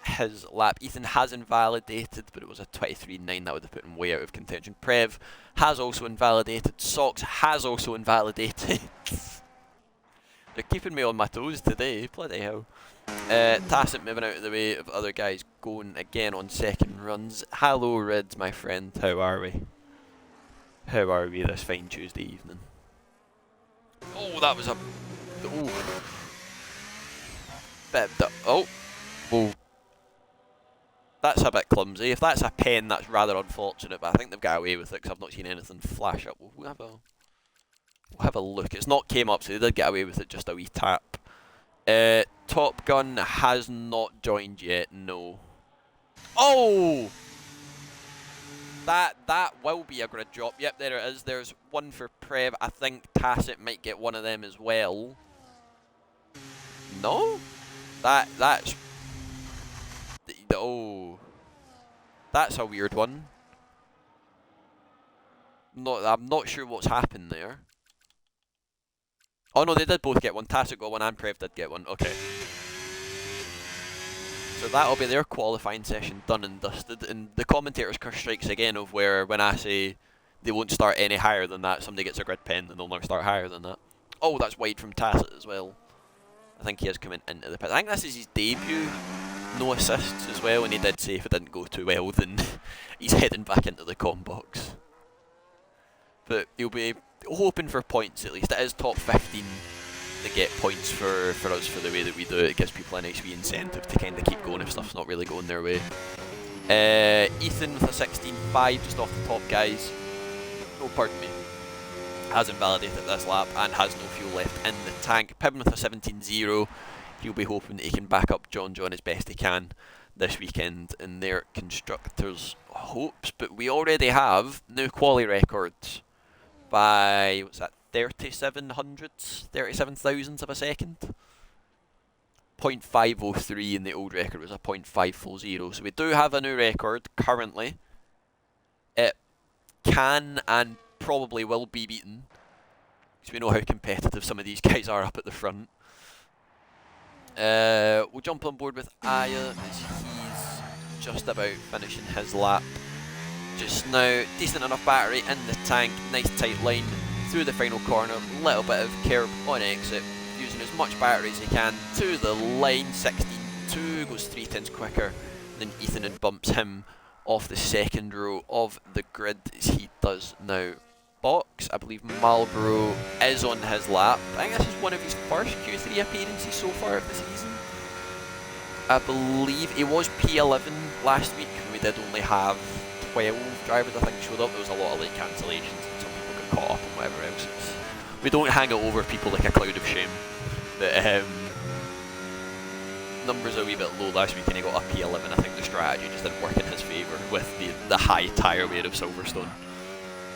his lap. Ethan has invalidated, but it was a 23.9. That would have put him way out of contention. Prev has also invalidated. Sox has also invalidated. They're keeping me on my toes today, bloody hell. Tacit moving out of the way of other guys going again on second runs. Hello Rids, my friend, how are we? How are we this fine Tuesday evening? Oh, that was a... Oh. Oh. Whoa. That's a bit clumsy. If that's a pen, that's rather unfortunate, but I think they've got away with it because I've not seen anything flash up. We'll have a look. It's not came up, so they did get away with it, just a wee tap. Top Gun has not joined yet, no. Oh! That will be a grid drop. Yep, there it is. There's one for Prev. I think Tacit might get one of them as well. No? That's... Oh. That's a weird one. I'm not sure what's happened there. Oh no, they did both get one. Tacit got one and Prev did get one. Okay. So that'll be their qualifying session done and dusted. And the commentator's curse strikes again of where when I say they won't start any higher than that, somebody gets a grid pen and they'll never start higher than that. Oh, that's wide from Tacit as well. I think he is coming into the pit. I think this is his debut. No assists as well, and he did say if it didn't go too well, then he's heading back into the com box. But he'll be hoping for points at least. It is top 15 to get points for us for the way that we do it. It gives people a nice wee incentive to kind of keep going if stuff's not really going their way. Ethan with a 16.5 just off the top, guys. Oh, pardon me. Has invalidated this lap and has no fuel left in the tank. Pibbin with a 17.0. He'll be hoping that he can back up John as best he can this weekend in their constructors' hopes. But we already have new quali records by, what's that, 37 thousandths of a second? 0.503, and the old record was a 0.540. So we do have a new record currently. It can and probably will be beaten, because we know how competitive some of these guys are up at the front. We'll jump on board with Aya as he's just about finishing his lap. just now. Decent enough battery in the tank, nice tight line through the final corner, little bit of curb on exit, using as much battery as he can to the line. 16.2 goes 3/10 quicker than Ethan and bumps him off the second row of the grid as he does now box. I believe Marlboro is on his lap. I think this is one of his first Q3 appearances so far of the season. I believe he was P11 last week. We did only have 12 drivers, I think, showed up. There was a lot of late cancellations and some people got caught up and whatever else. We don't hang it over people like a cloud of shame. But numbers are a wee bit low last week and he got a P11. I think the strategy just didn't work in his favour with the high tyre wear of Silverstone.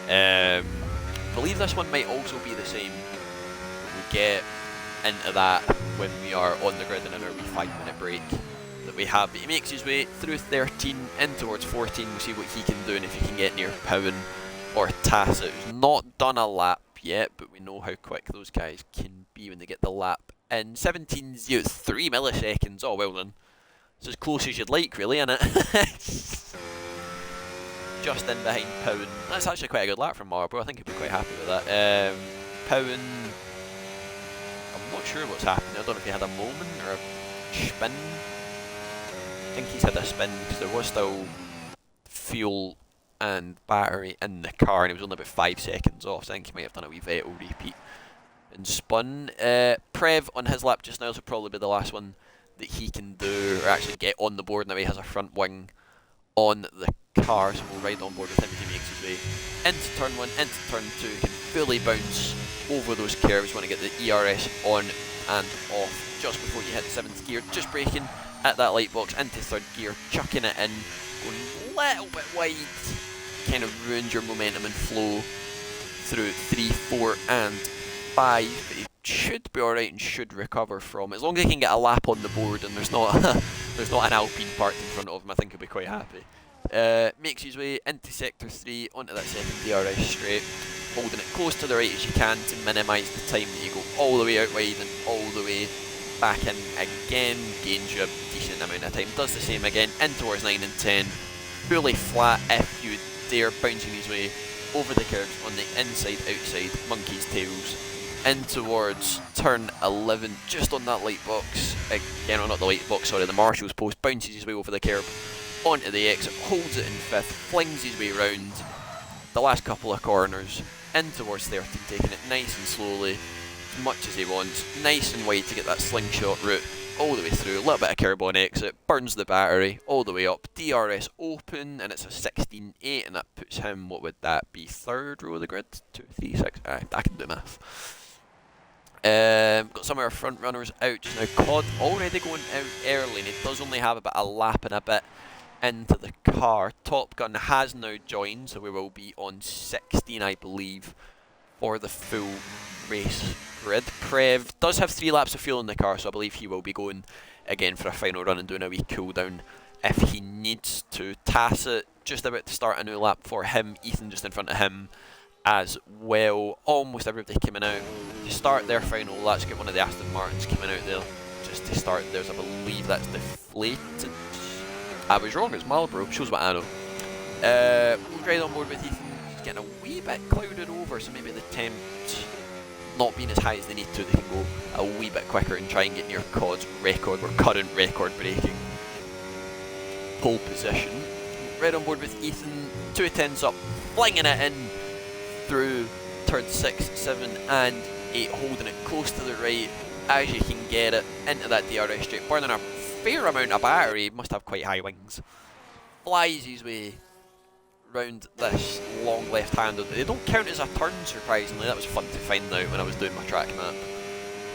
I believe this one might also be the same. We'll get into that when we are on the grid in our wee 5-minute break that we have. But he makes his way through 13 in towards 14. We'll see what he can do and if he can get near Powen or Tacit, who's not done a lap yet, but we know how quick those guys can be when they get the lap in. 17.03 milliseconds. Oh, well done. It's as close as you'd like, really, isn't it? Just in behind Powen. That's actually quite a good lap from Marlboro. I think he'd be quite happy with that. Powen, I'm not sure what's happening. I don't know if he had a moment or a spin. I think he's had a spin because there was still fuel and battery in the car and he was only about 5 seconds off. So I think he might have done a wee Vettel repeat and spun. Prev on his lap just now will probably be the last one that he can do or actually get on the board. Now he has a front wing on the car, so we'll ride on board with him as he makes his way into turn 1, into turn 2. He can fully bounce over those curves. Want to get the ERS on and off just before you hit 7th gear. Just braking at that light box into 3rd gear, chucking it in, going a little bit wide, kind of ruins your momentum and flow through 3, 4 and 5, but he should be alright and should recover from it. As long as he can get a lap on the board and there's not an Alpine parked in front of him, I think he'll be quite happy. Makes his way into sector 3 onto that second DRS straight, holding it close to the right as you can to minimise the time that you go all the way out wide and all the way back in again. Gains you a decent amount of time, does the same again in towards 9 and 10, fully flat if you dare, bouncing his way over the curves on the inside outside monkey's tails in towards turn 11, just on that light box again, or not the light box, sorry, the marshal's post, bounces his way over the curb onto the exit, holds it in 5th, flings his way round the last couple of corners in towards 13, taking it nice and slowly, as much as he wants, nice and wide to get that slingshot route all the way through, a little bit of curb on exit, burns the battery all the way up, DRS open, and it's a 16.8, and that puts him, what would that be, 3rd row of the grid? 2, 3, 6, I can do math. Got some of our front runners out just now. Cod already going out early, and he does only have about a lap and a bit into the car. Top Gun has now joined, so we will be on 16, I believe, for the full race grid. Prev does have 3 laps of fuel in the car, so I believe he will be going again for a final run and doing a wee cool down if he needs to. Tacit just about to start a new lap for him. Ethan just in front of him as well. Almost everybody coming out to start their final. Let's get one of the Aston Martins coming out there just to start theirs. I believe that's deflated. I was wrong, it's Marlboro, shows what I know. We'll ride on board with Ethan. He's getting a wee bit clouded over, so maybe the temp not being as high as they need to, they can go a wee bit quicker and try and get near Cod's record, or current record breaking pole position. Right on board with Ethan, 2 tenths up, flinging it in through turn 6, 7 and 8, holding it close to the right as you can get it into that DRS straight, burning a fair amount of battery, must have quite high wings. Flies his way round this long left-hander. They don't count as a turn, surprisingly. That was fun to find out when I was doing my track map.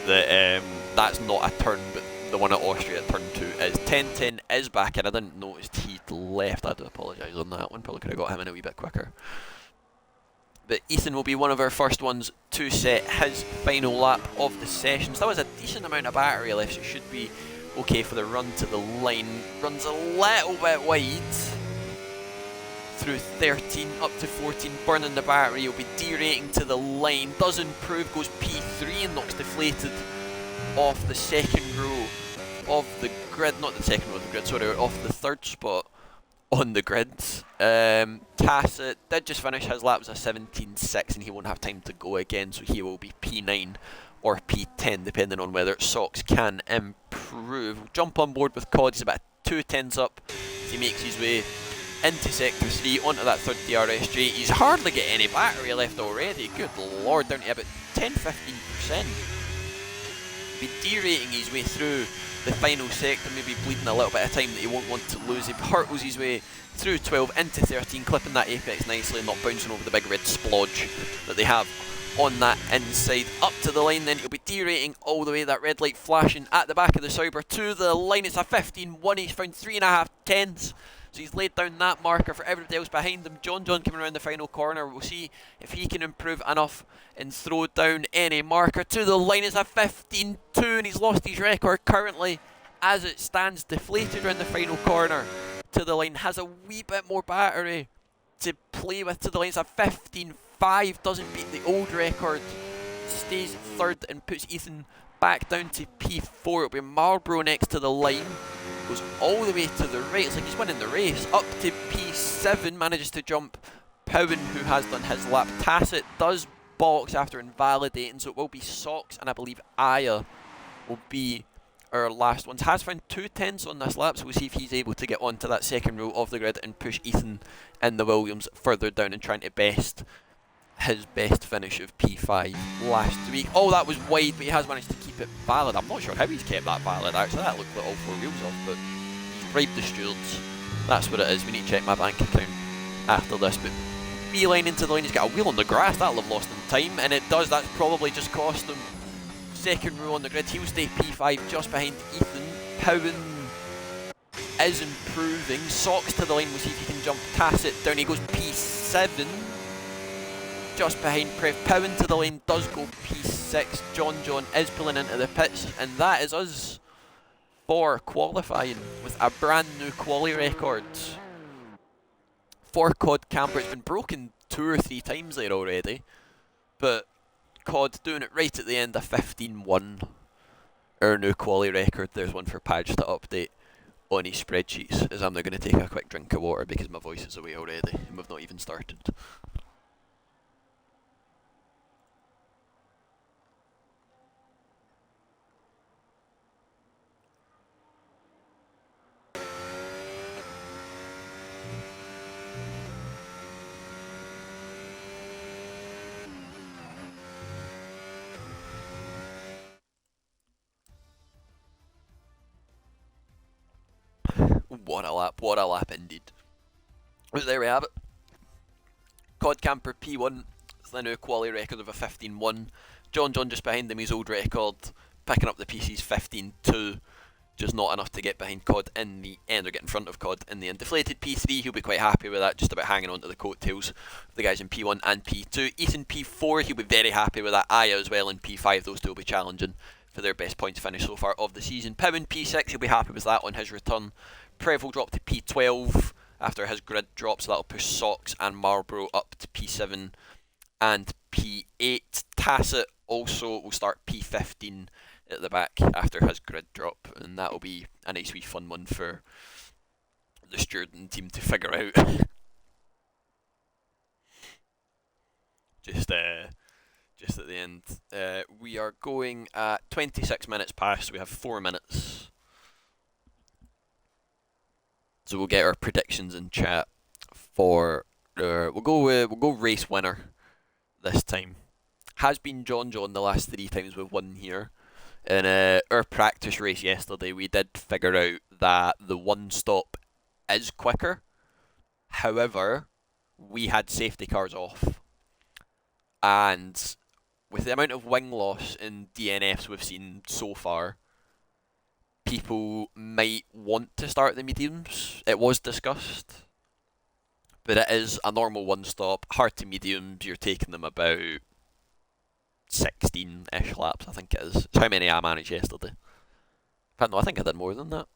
That that's not a turn, but the one at Austria at turn 2 is. 10-10 is back in. I didn't notice he'd left. I do apologise on that one. Probably could have got him in a wee bit quicker. But Ethan will be one of our first ones to set his final lap of the session. So that was a decent amount of battery left, so it should be okay for the run to the line. Runs a little bit wide through 13 up to 14, burning the battery. He'll be derating to the line, does improve, goes P3 and knocks Deflated off the second row of the grid, not the second row of the grid, sorry, off the 3rd spot on the grid. Tacit did just finish his lap, was a 17.6, and he won't have time to go again, so he will be P9 or P10, depending on whether Socks can improve. We'll jump on board with Cod. He's about 2 tenths up as he makes his way into Sector 3, onto that third DRSJ. He's hardly got any battery left already. Good lord, down to about 10-15%. Be derating his way through the final sector, maybe bleeding a little bit of time that he won't want to lose. He hurtles his way through 12 into 13, clipping that apex nicely and not bouncing over the big red splodge that they have on that inside. Up to the line then, he'll be derating all the way, that red light flashing at the back of the Sauber to the line. It's a 15.1, he's found 3.5 tenths. So he's laid down that marker for everybody else behind him. John coming around the final corner. We'll see if he can improve enough and throw down any marker. To the line is a 15.2 and he's lost his record currently as it stands. Deflated around the final corner. To the line has a wee bit more battery to play with. To the line is a 15.5. Doesn't beat the old record. Stays third and puts Ethan back down to P4. It'll be Marlboro next to the line. Goes all the way to the right. It's like he's winning the race. Up to P7. Manages to jump Powen, who has done his lap. Tacit does box after invalidating, so it will be Socks, and I believe Aya will be our last ones. Has found 2 tenths on this lap, so we'll see if he's able to get onto that second row of the grid and push Ethan in the Williams further down and trying to best his best finish of P5 last week. Oh, that was wide, but he has managed to keep it valid. I'm not sure how he's kept that valid, actually. That looked like all 4 wheels off, but he's bribed the stewards. That's what it is. We need to check my bank account after this, but beeline into the line. He's got a wheel on the grass. That'll have lost him time, and it does. That's probably just cost him second row on the grid. He'll stay P5 just behind Ethan. Powen is improving. Socks to the line. We'll see if he can jump Tacit down. He goes P7. Just behind Prev. Powen to the lane does go P6. John is pulling into the pits, and that is us for qualifying with a brand new quali record for Cod Camper. It's been broken 2 or 3 times there already, but Cod doing it right at the end, a 15.1, our new quali record. There's one for Padge to update on his spreadsheets, as I'm now going to take a quick drink of water because my voice is away already and we've not even started. What a lap indeed. But there we have it. Cod Camper P1, it's the new quali record of a 15.1. John just behind him, his old record, picking up the PC's 15.2. Just not enough to get behind Cod in the end, or get in front of Cod in the end. Deflated P3, he'll be quite happy with that, just about hanging on to the coattails of the guys in P1 and P2. Ethan P4, he'll be very happy with that. Aya as well in P5, those two will be challenging for their best points finish so far of the season. Powen P6, he'll be happy with that on his return. Prev will drop to P12 after his grid drops. That'll push Socks and Marlboro up to P7 and P8. Tacit also will start P15 at the back after his grid drop, and that'll be a nice wee fun one for the Sturden team to figure out. just at the end. We are going at 26 minutes past, so we have 4 minutes. So we'll get our predictions in chat for we'll go race winner this time. Has been John the last 3 times we've won here. In our practice race yesterday, we did figure out that the one stop is quicker. However, we had safety cars off, and with the amount of wing loss in DNFs we've seen so far, people might want to start the mediums. It was discussed, but it is a normal one stop. Hard to mediums, you're taking them about 16-ish laps, I think it is. It's how many I managed yesterday. In fact, no, I think I did more than that.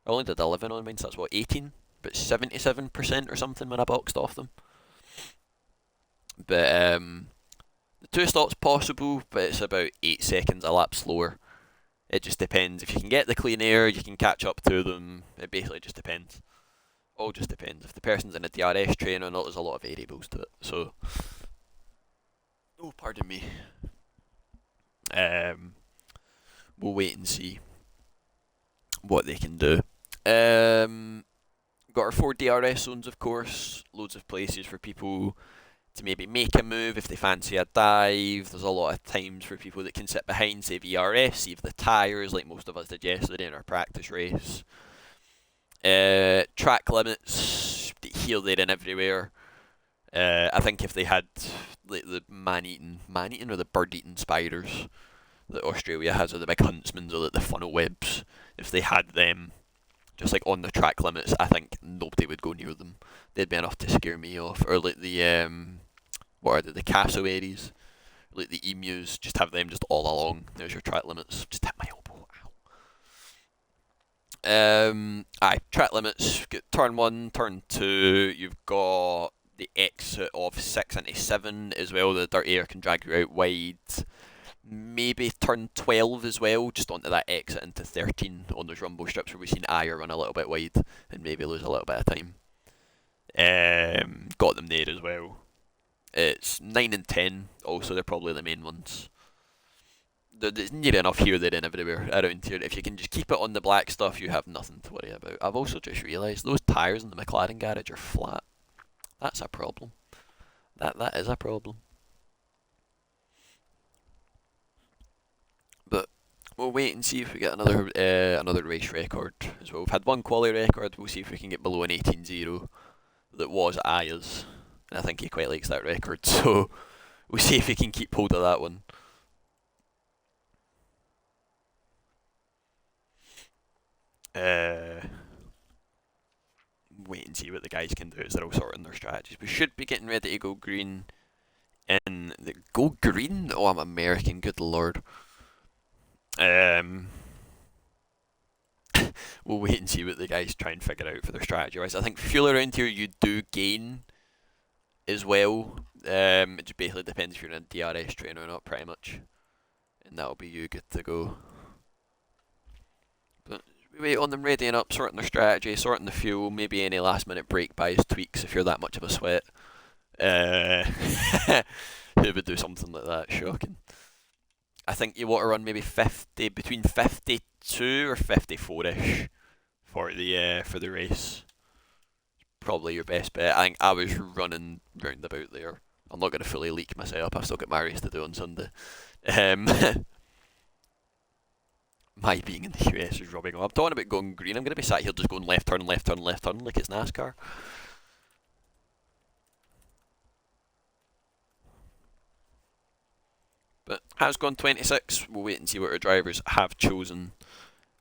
I only did 11 on mine, so that's what, 18? But 77% or something when I boxed off them. But the 2 stops possible, but it's about 8 seconds a lap slower. It just depends. If you can get the clean air, you can catch up to them. It basically just depends All just depends. If the person's in a DRS train or not, there's a lot of variables to it. So, oh, pardon me. We'll wait and see what they can do. Got our 4 DRS zones, of course. Loads of places for people to maybe make a move if they fancy a dive. There's a lot of times for people that can sit behind, save ERS, save the tyres, like most of us did yesterday in our practice race. Track limits, here, there, and everywhere. I think if they had like the man-eating or the bird-eating spiders that Australia has, or the big huntsmans, or the funnel webs, if they had them just like on the track limits, I think nobody would go near them. They'd be enough to scare me off. Or like the what are they, the cassowaries, like the emus, just have them just all along. There's your track limits. Just hit my elbow. Ow. Track limits. Get turn 1, turn 2. You've got the exit of 6 into 7 as well. The dirt air can drag you out wide. Maybe turn 12 as well, just onto that exit into 13 on those rumble strips where we've seen Aya run a little bit wide and maybe lose a little bit of time. Got them there as well. It's 9 and 10, also they're probably the main ones. There's near enough here, there and everywhere around here. If you can just keep it on the black stuff, you have nothing to worry about. I've also just realised those tyres in the McLaren garage are flat. That's a problem. That is a problem. But we'll wait and see if we get another race record as well. We've had one quali record. We'll see if we can get below an 18.0 that was Aya's, and I think he quite likes that record. So we'll see if we can keep hold of that one. Wait and see what the guys can do as they're all sorting their strategies. We should be getting ready to go green. Go green? Oh, I'm American. Good lord. We'll wait and see what the guys try and figure out for their strategy wise. I think fuel around here you do gain as well. It just basically depends if you're in a DRS train or not, pretty much. And that'll be you good to go. But we wait on them readying up, sorting their strategy, sorting the fuel, maybe any last minute brake buys, tweaks if you're that much of a sweat. Who would do something like that? Shocking. I think you want to run maybe between 52 or 54ish for the race. Probably your best bet. I think I was running round about there. I'm not going to fully leak myself. I've still got my race to do on Sunday. My being in the US is rubbing off. I'm talking about going green. I'm going to be sat here just going left turn, left turn, left turn like it's NASCAR. But has gone 26. We'll wait and see what our drivers have chosen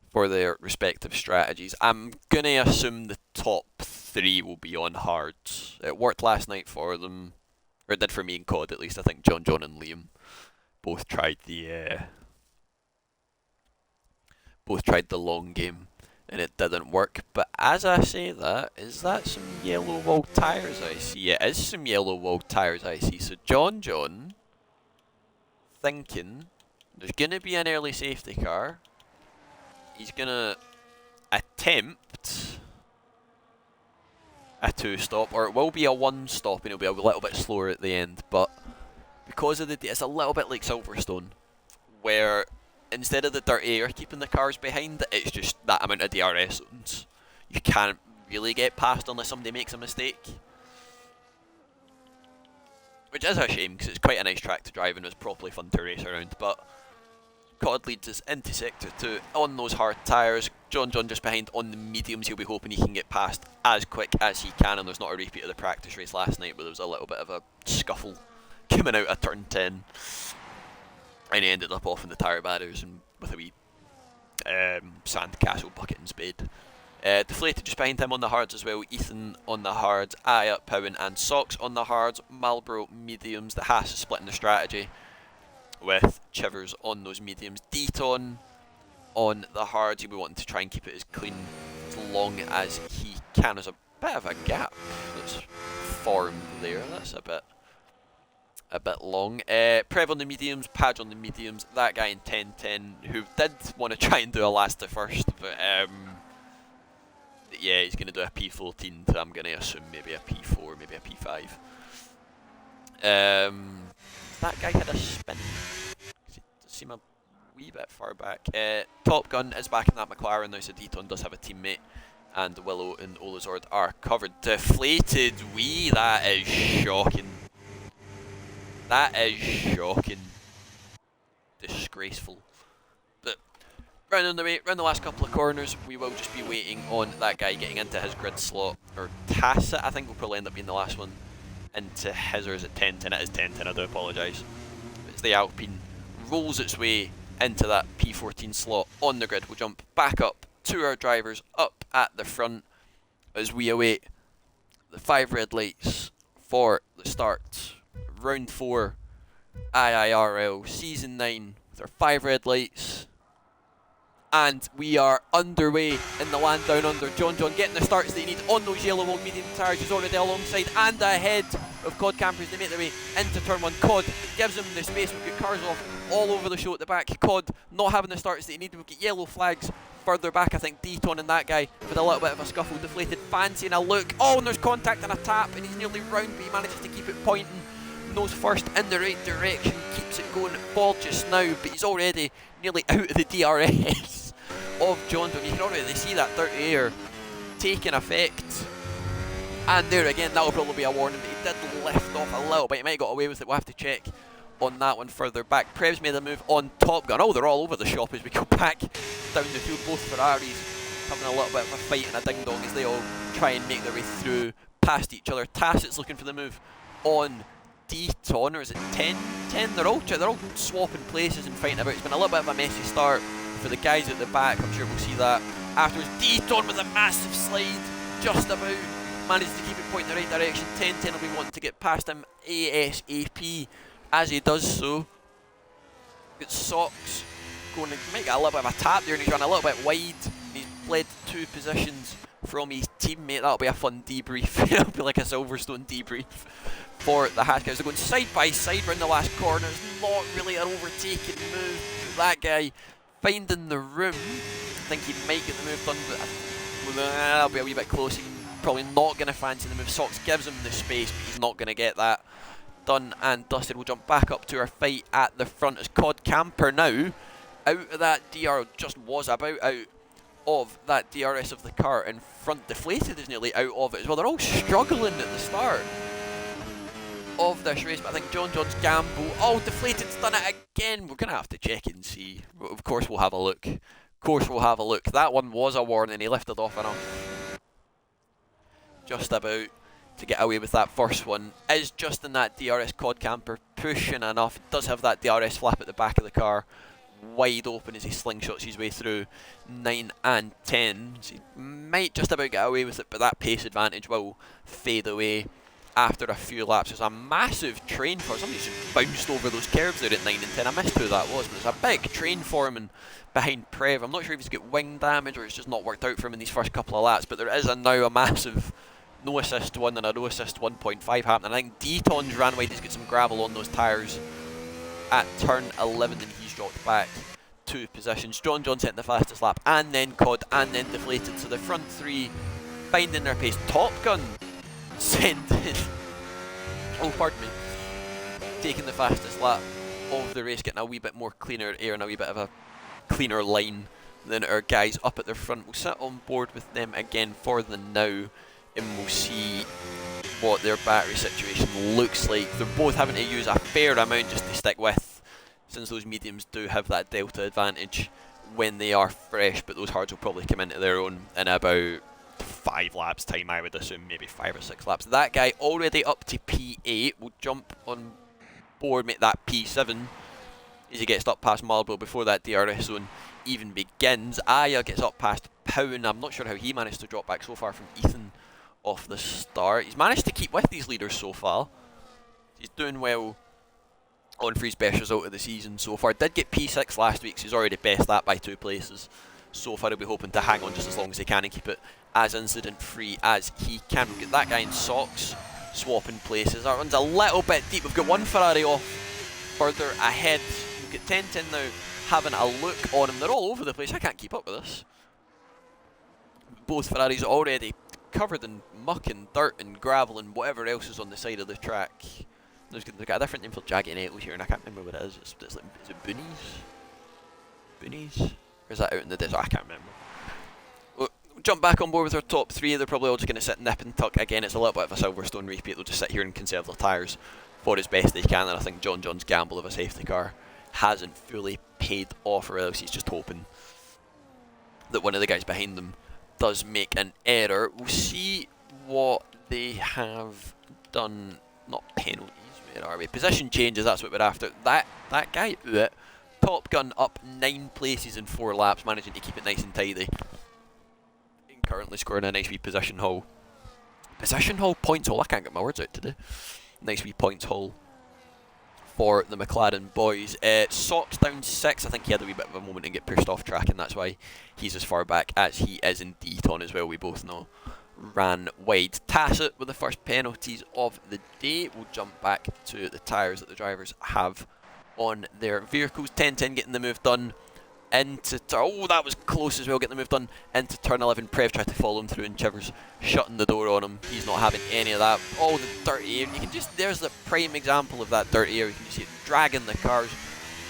for their respective strategies. I'm going to assume the top 3 will be on hards. It worked last night for them, or it did for me and COD at least. I think John, and Liam both tried the long game and it didn't work. But as I say that, is that some yellow wall tyres I see? It is some yellow wall tyres I see. So John, thinking there's going to be an early safety car. He's going to attempt a 2-stop, or it will be a 1-stop and it'll be a little bit slower at the end. But because of it's a little bit like Silverstone, where instead of the dirt air keeping the cars behind, it's just that amount of DRS zones. You can't really get past unless somebody makes a mistake. Which is a shame, because it's quite a nice track to drive and it's properly fun to race around. But COD leads us into Sector 2 on those hard tyres. John just behind on the mediums. He'll be hoping he can get past as quick as he can, and there's not a repeat of the practice race last night where there was a little bit of a scuffle coming out of turn 10. And he ended up off in the tyre barriers and with a wee sandcastle, bucket and spade. Deflated just behind him on the hards as well. Ethan on the hards, Aya, Powen and Socks on the hards. Marlboro mediums. The Haas is splitting the strategy with Chivers on those mediums. Deaton on the hards. He'll be wanting to try and keep it as clean as long as he can. There's a bit of a gap that's formed there. That's a bit long. Prev on the mediums, Padge on the mediums. That guy in 10-10 who did want to try and do a last to first, but Yeah, he's going to do a P14 to, I'm going to assume, maybe a P4, maybe a P5. That guy had a spin. It does seem a wee bit far back. Top Gun is back in that McLaren now, so Deaton does have a teammate. And Willow and Olazord are covered. DeflatedWee, that is shocking. That is shocking. Disgraceful. But round the last couple of corners, we will just be waiting on that guy getting into his grid slot. Or Tacit, I think will probably end up being the last one. Into his, or is it 10-10? It is 10-10, I do apologise. It's the Alpine. Rolls its way into that P14 slot on the grid. We'll jump back up to our drivers up at the front as we await the 5 red lights for the start. Round 4 IIRL Season 9 with our 5 red lights. And we are underway in the land down under. John getting the starts they need on those yellow old medium tyres. He's already alongside and ahead of Cod Campers. They make their way into turn 1. Cod gives them the space. We've got cars off all over the show at the back. Cod not having the starts that he needed. We've got yellow flags further back. I think Deaton and that guy with a little bit of a scuffle. Deflated fancying a look. Oh, and there's contact and a tap, and he's nearly round, but he manages to keep it pointing. Nose first in the right direction. Keeps it going forward just now, but he's already nearly out of the DRS of John. You can already see that dirty air taking effect. And there again, that will probably be a warning, but he did lift off a little bit. He might have got away with it. We'll have to check on that one further back. Prev's made a move on Top Gun. Oh, they're all over the shop as we go back down the field. Both Ferraris having a little bit of a fight and a ding dong as they all try and make their way through past each other. Tacit's looking for the move on Deaton, or is it 10-10? They're all swapping places and fighting about. It's been a little bit of a messy start for the guys at the back. I'm sure we'll see that afterwards. Deaton with a massive slide, just about managed to keep it pointing in the right direction. 10-10 will be wanting to get past him ASAP as he does so. Got Socks going to make a little bit of a tap there, and he's run a little bit wide. He's bled 2 positions from his teammate. That'll be a fun debrief. It'll be like a Silverstone debrief for the Haas guys. They're going side by side round the last corner. It's not really an overtaking move. That guy finding the room. I think he might get the move done, but that'll be a wee bit close. He's probably not going to fancy the move. Socks gives him the space, but he's not going to get that done and dusted. We'll jump back up to our fight at the front as Cod Camper now out of that DR, just was about out of that DRS of the car in front. Deflated is nearly out of it as well. They're all struggling at the start of this race, but I think John's gamble. Oh, Deflated's done it again. We're going to have to check and see. Of course we'll have a look. That one was a warning. He lifted off enough just about to get away with that first one. Is just in that DRS. Cod Camper pushing enough. Does have that DRS flap at the back of the car wide open as he slingshots his way through 9 and 10. So he might just about get away with it, but that pace advantage will fade away after a few laps. There's a massive train for somebody just bounced over those curves there at 9 and 10. I missed who that was, but there's a big train forming behind Prev. I'm not sure if he's got wing damage or it's just not worked out for him in these first couple of laps, but there is now a massive no assist 1 and a no assist 1.5 happening. I think Deaton's ran wide. He's got some gravel on those tyres at turn 11 and he's dropped back 2 positions. John setting the fastest lap, and then Cod, and then Deflated. So the front 3 finding their pace. Top Gun sending, oh pardon me, taking the fastest lap of the race, getting a wee bit more cleaner air and a wee bit of a cleaner line than our guys up at the front. We'll sit on board with them again for the now, and we'll see what their battery situation looks like. They're both having to use a fair amount just to stick with, since those mediums do have that delta advantage when they are fresh, but those hards will probably come into their own in about 5 laps time, I would assume, maybe 5 or 6 laps. That guy already up to P8 will jump on board, make that P7 as he gets up past Marlborough before that DRS zone even begins. Aya gets up past Pound. I'm not sure how he managed to drop back so far from Ethan off the start. He's managed to keep with these leaders so far. He's doing well on for his best result of the season so far. Did get P6 last week, so he's already best that by 2 places. So far he'll be hoping to hang on just as long as he can and keep it as incident free as he can. We'll get that guy in Socks swapping places. That runs a little bit deep. We've got one Ferrari off further ahead. We've got 10-10 now having a look on him. They're all over the place. I can't keep up with this. both Ferraris already covered in muck and dirt and gravel and whatever else is on the side of the track. They've got a different name for Jagged Nettles here, and I can't remember what it is. It's like, is it Boonies? Boonies? Or is that out in the desert? I can't remember. We'll jump back on board with our top three. They're probably all just going to sit nip and tuck. Again, it's a little bit of a Silverstone repeat. They'll just sit here and conserve their tyres for as best they can, and I think John's gamble of a safety car hasn't fully paid off, or else he's just hoping that one of the guys behind them does make an error. We'll see what they have done. Not penalties, where are we? Position changes, that's what we're after. That guy, Top Gun up 9 places in 4 laps, managing to keep it nice and tidy. And currently scoring a nice wee position haul. Position haul, points haul, I can't get my words out today. Nice wee points haul for the McLaren boys. Socks down 6. I think he had a wee bit of a moment and get pushed off track, and that's why he's as far back as he is. And Deaton as well, we both know, ran wide. Tassett with the first penalties of the day. We'll jump back to the tyres that the drivers have on their vehicles. 10-10 getting the move done into oh, that was close as well, getting the move done into turn 11. Prev tried to follow him through and Chivers shutting the door on him. He's not having any of that. Oh, the dirty air. You can just, there's the prime example of that dirty air. You can just see it dragging the cars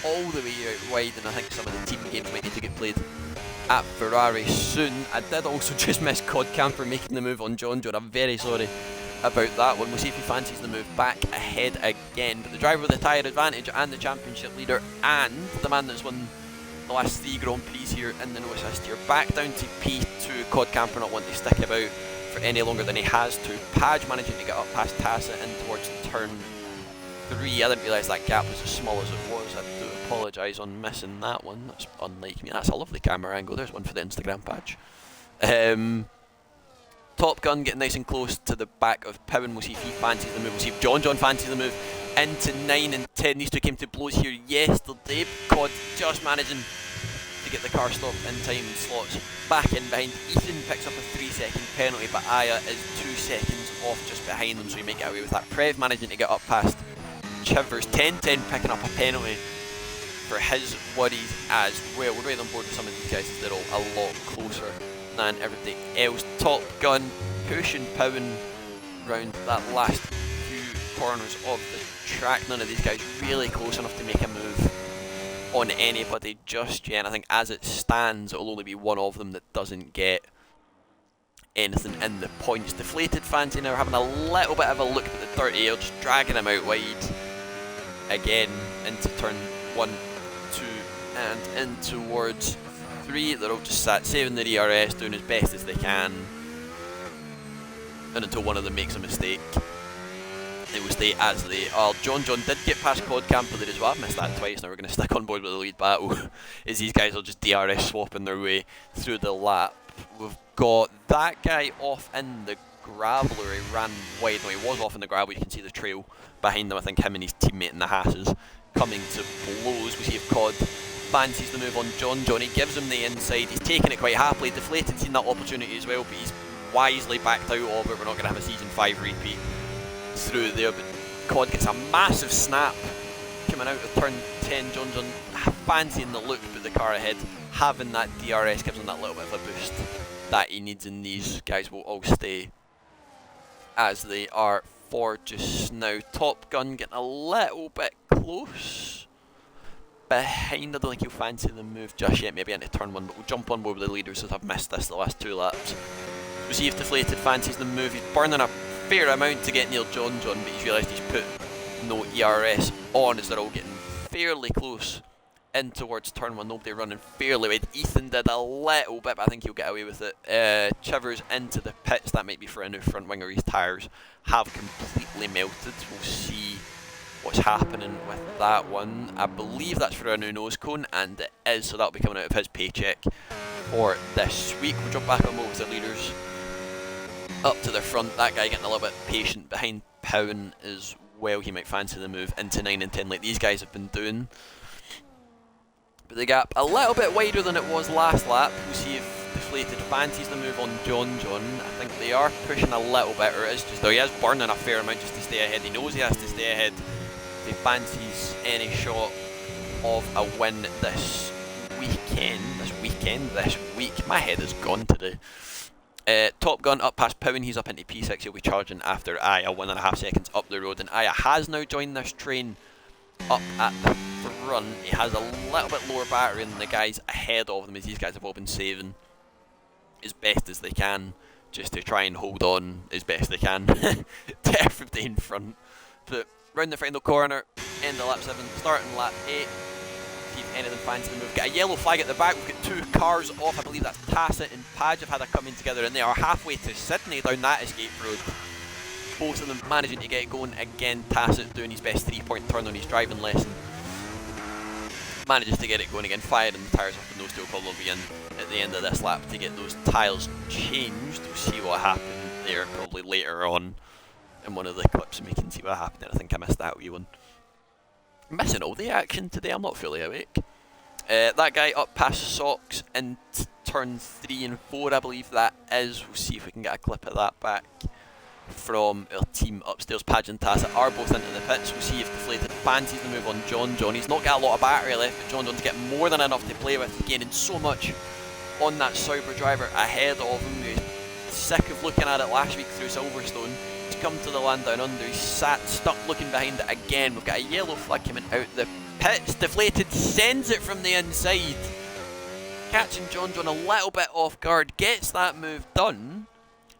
all the way out wide, and I think some of the team games might need to get played at Ferrari soon. I did also just miss Cod Camper making the move on John. I'm very sorry about that one. We'll see if he fancies the move back ahead again. But the driver with the tyre advantage and the championship leader and the man that's won the last 3 Grand Prix here in the no assist here, back down to P2. Cod Camper not wanting to stick about for any longer than he has to. Padge managing to get up past Tassett in towards turn 3. I didn't realise that gap was as small as it was. I do apologise on missing that one. That's unlike me. That's a lovely camera angle. There's one for the Instagram page. Top Gun getting nice and close to the back of Powen. We'll see if he fancies the move. We'll see if John fancies the move into 9 and 10. These two came to blows here yesterday. Cod just managing to get the car stopped in time and slots back in behind. Ethan picks up a 3-second penalty, but Aya is 2 seconds off just behind them, so he might get away with that. Prev managing to get up past Chivers. 10-10 picking up a penalty for his worries as well. We're right on board with some of these guys, they're all a lot closer than everything else. Top Gun pushing Powen round that last few corners of the track. None of these guys really close enough to make a move on anybody just yet. And I think as it stands, it'll only be one of them that doesn't get anything in the points. Deflated Fancy now having a little bit of a look at the dirty air, just dragging him out wide again into turn 1, 2 and in towards 3. They're all just sat saving their ERS, doing as best as they can, and until one of them makes a mistake, they will stay as they are. John did get past Cod Camper there as well. I've missed that twice. Now we're going to stick on board with the lead battle as these guys are just DRS swapping their way through the lap. We've got that guy off in the gravel, or he ran wide. No, he was off in the gravel. You can see the trail behind them. I think him and his teammate in the Hasses coming to blows. We see if Cod fancies the move on John. Johnny gives him the inside. He's taking it quite happily. Deflated seen that opportunity as well, but he's wisely backed out of it. We're not going to have a season 5 repeat through there, but Cod gets a massive snap coming out of turn 10. John fancying the look, but the car ahead having that DRS gives him that little bit of a boost that he needs, and these guys will all stay as they are for just now. Top Gun getting a little bit close behind. I don't think he'll fancy the move just yet, maybe into turn 1, but we'll jump on board with the leaders as I've missed this the last 2 laps. We'll see if Deflated fancies the move. He's burning a fair amount to get near John, but he's realised he's put no ERS on as they're all getting fairly close in towards turn 1. Nobody running fairly wide. Ethan did a little bit, but I think he'll get away with it. Chivers into the pits. That might be for a new front wing, or his tyres have completely melted. We'll see what's happening with that one. I believe that's for a new nose cone, and it is, so that'll be coming out of his paycheck for this week. We'll jump back on board with the leaders up to the front. That guy getting a little bit patient behind Powen as well. He might fancy the move into 9 and 10 like these guys have been doing. But the gap a little bit wider than it was last lap. We'll see if Deflated fancies the move on John. I think they are pushing a little bit, or it is just though he is burning a fair amount just to stay ahead. He knows he has to stay ahead if he fancies any shot of a win this week. My head is gone today. Top Gun up past Powen, he's up into P6, he'll be charging after Aya, 1.5 seconds up the road, and Aya has now joined this train up at the front. He has a little bit lower battery than the guys ahead of them, as these guys have all been saving as best as they can, just to try and hold on as best they can to everybody in front. But round the final corner, end of lap 7, starting lap 8. See if any of them fancy the move. Get a yellow flag at the back. We've got 2 cars off. I believe that's Tacit and Padge have had a come in together, and they are halfway to Sydney down that escape road. Both of them managing to get going again. Tacit doing his best 3-point turn on his driving lesson. Manages to get it going again, firing the tyres up, and those two will probably be in at the end of this lap to get those tyres changed. We'll see what happened there probably later on in one of the clips, and we can see what happened there. I think I missed that wee one. I'm missing all the action today, I'm not fully awake. That guy up past Socks into turn 3 and 4, I believe that is. We'll see if we can get a clip of that back from our team upstairs. Padge and Tacit are both into the pits. We'll see if Deflated fancies the move on John. He's not got a lot of battery left, but John's getting more than enough to play with, gaining so much on that Sauber driver ahead of him. He's sick of looking at it last week through Silverstone. He's come to the land down under. He's stuck looking behind it again. We've got a yellow flag coming out the pits. Deflated sends it from the inside, catching John a little bit off guard, gets that move done.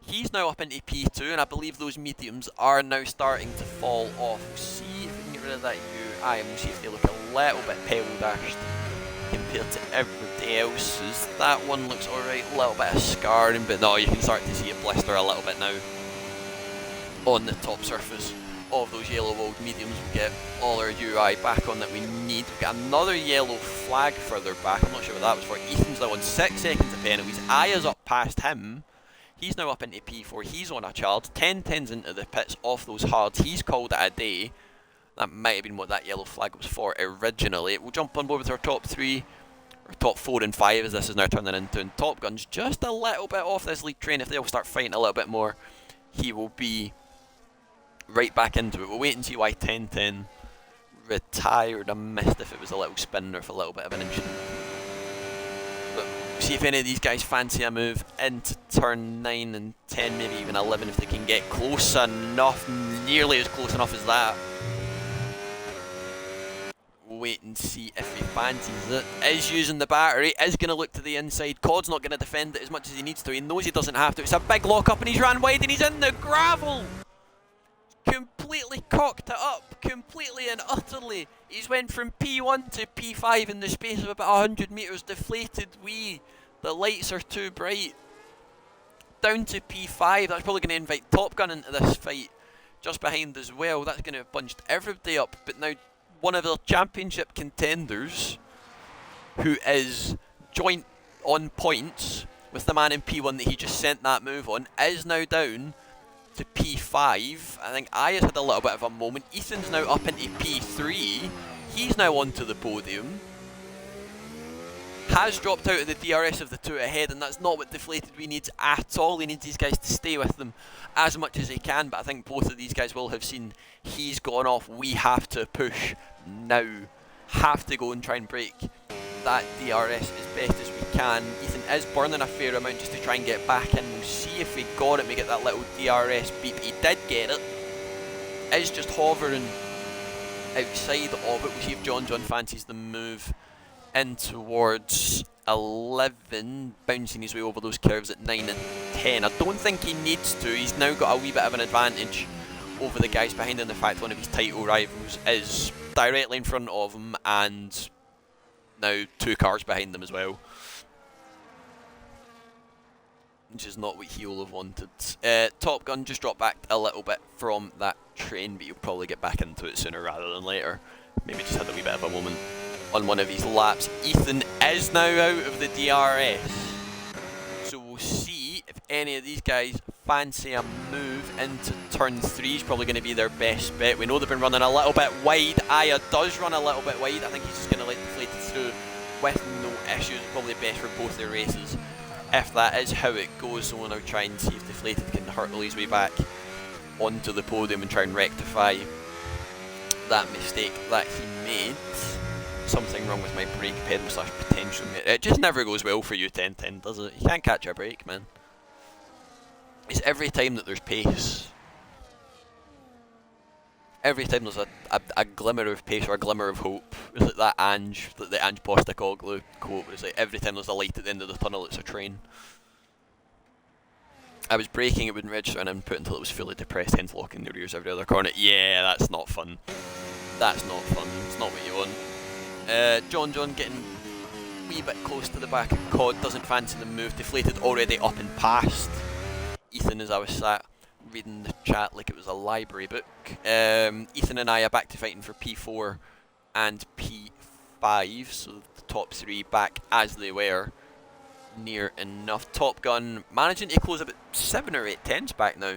He's now up into P2, and I believe those mediums are now starting to fall off. We'll see if we can get rid of that UI, and we'll see if they look a little bit pale dashed compared to everybody else's. That one looks alright, a little bit of scarring, but no, you can start to see it blister a little bit now on the top surface of those yellow walled mediums. We get all our UI back on that we need. We've got another yellow flag further back. I'm not sure what that was for. Ethan's now on 6 seconds of penalties. Aya's up past him. He's now up into P4. He's on a charge. 10-10's into the pits off those hards. He's called it a day. That might have been what that yellow flag was for originally. We'll jump on board with our top 3. Or top 4 and 5 as this is now turning into. And Top Gun's just a little bit off this lead train. If they'll start fighting a little bit more, he will be right back into it. We'll wait and see why 10-10 retired. I missed if it was a little spin or if a little bit of an incident. But see if any of these guys fancy a move into turn 9 and 10, maybe even 11 if they can get close enough, nearly as close enough as that. We'll wait and see if he fancies it. Is using the battery, is going to look to the inside. Cod's not going to defend it as much as he needs to. He knows he doesn't have to. It's a big lock up and he's ran wide and he's in the gravel. Completely cocked it up, completely and utterly. He's went from P1 to P5 in the space of about 100 metres. DeflatedWee, the lights are too bright. Down to P5, that's probably going to invite Top Gun into this fight just behind as well. That's going to have bunched everybody up, but now one of their championship contenders, who is joint on points with the man in P1 that he just sent that move on, is now down to P5. I think Aya's had a little bit of a moment. Ethan's now up into P3. He's now onto the podium. Has dropped out of the DRS of the two ahead, and that's not what DeflatedWee needs at all. He needs these guys to stay with them as much as he can, but I think both of these guys will have seen he's gone off. We have to push now. Have to go and try and break that DRS as best as we can. Ethan is burning a fair amount just to try and get back in. We'll see if we got it. We get that little DRS beep. He did get it. Is just hovering outside of it. We'll see if John fancies the move in towards 11, bouncing his way over those curves at 9 and 10. I don't think he needs to. He's now got a wee bit of an advantage over the guys behind him. The fact one of his title rivals is directly in front of him, and now 2 cars behind them as well, which is not what he'll have wanted. Top Gun just dropped back a little bit from that train, but he'll probably get back into it sooner rather than later. Maybe just had a wee bit of a moment on one of his laps. Ethan is now out of the DRS, so we'll see if any of these guys fancy a move into turn 3. Is probably going to be their best bet. We know they've been running a little bit wide. Aya does run a little bit wide. I think he's just going to let Deflated through with no issues. Probably best for both their races if that is how it goes. So we'll now try and see if Deflated can hurtle his way back onto the podium and try and rectify that mistake that he made. Something wrong with my brake pedal / potential. It just never goes well for you, 10-10, does it? You can't catch a break, man. is every time that there's pace, every time there's a glimmer of pace or a glimmer of hope, it's like that Ange, like the Ange Postecoglou quote, where it's like every time there's a light at the end of the tunnel, it's a train. I was braking, it wouldn't register, and input until it was fully depressed, hence locking the rears every other corner. Yeah, that's not fun. That's not fun. It's not what you want. John getting a wee bit close to the back of Cod, doesn't fancy the move. Deflated already up and past Ethan as I was sat reading the chat like it was a library book. Ethan and I are back to fighting for P4 and P5, so the top three back as they were. Near enough. Top Gun managing to close about 7 or 8 tenths back now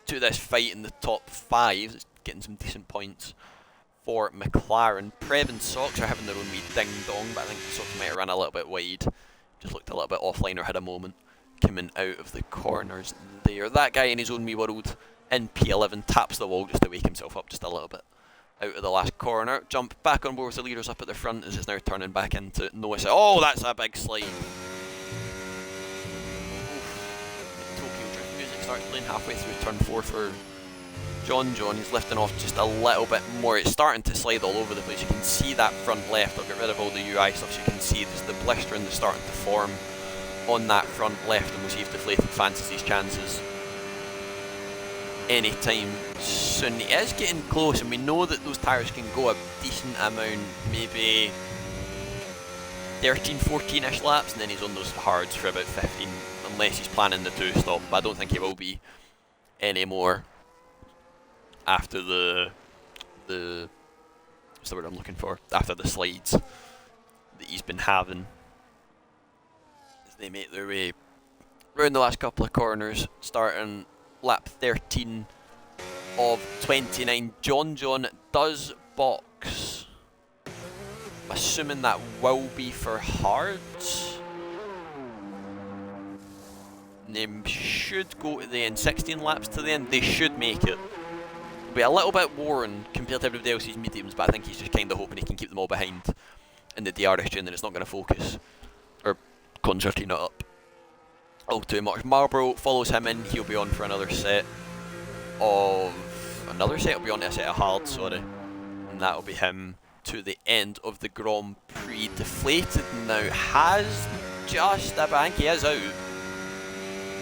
to this fight in the top 5. It's getting some decent points for McLaren. Prev and Sox are having their own wee ding dong, but I think Sox might have run a little bit wide. Just looked a little bit offline or had a moment coming out of the corners there. That guy in his own wee world in P11 taps the wall just to wake himself up just a little bit out of the last corner. Jump back on board with the leaders up at the front as it's now turning back into Noah. Oh, that's a big slide. Tokyo Drift music starts playing halfway through turn 4 for John. He's lifting off just a little bit more. It's starting to slide all over the place. You can see that front left. I'll get rid of all the UI stuff so you can see just the blistering that's starting to form on that front left, and we'll see if Deflated fancies these chances anytime soon. He is getting close, and we know that those tyres can go a decent amount, maybe 13, 14-ish laps, and then he's on those hards for about 15, unless he's planning the 2-stop, but I don't think he will be anymore after the what's the word I'm looking for? After the slides that he's been having as they make their way around the last couple of corners, starting lap 13 of 29. John does box. I'm assuming that will be for hards. They should go to the end. 16 laps to the end. They should make it. It'll be a little bit worn compared to everybody else's mediums, but I think he's just kind of hoping he can keep them all behind in the DRS tune, and it's not going to focus or concertina up all too much. Marlboro follows him in. He'll be on for another set. He'll be on to a set of hard, sorry. And that'll be him to the end of the Grand Prix. Deflated now has just a bank. He is out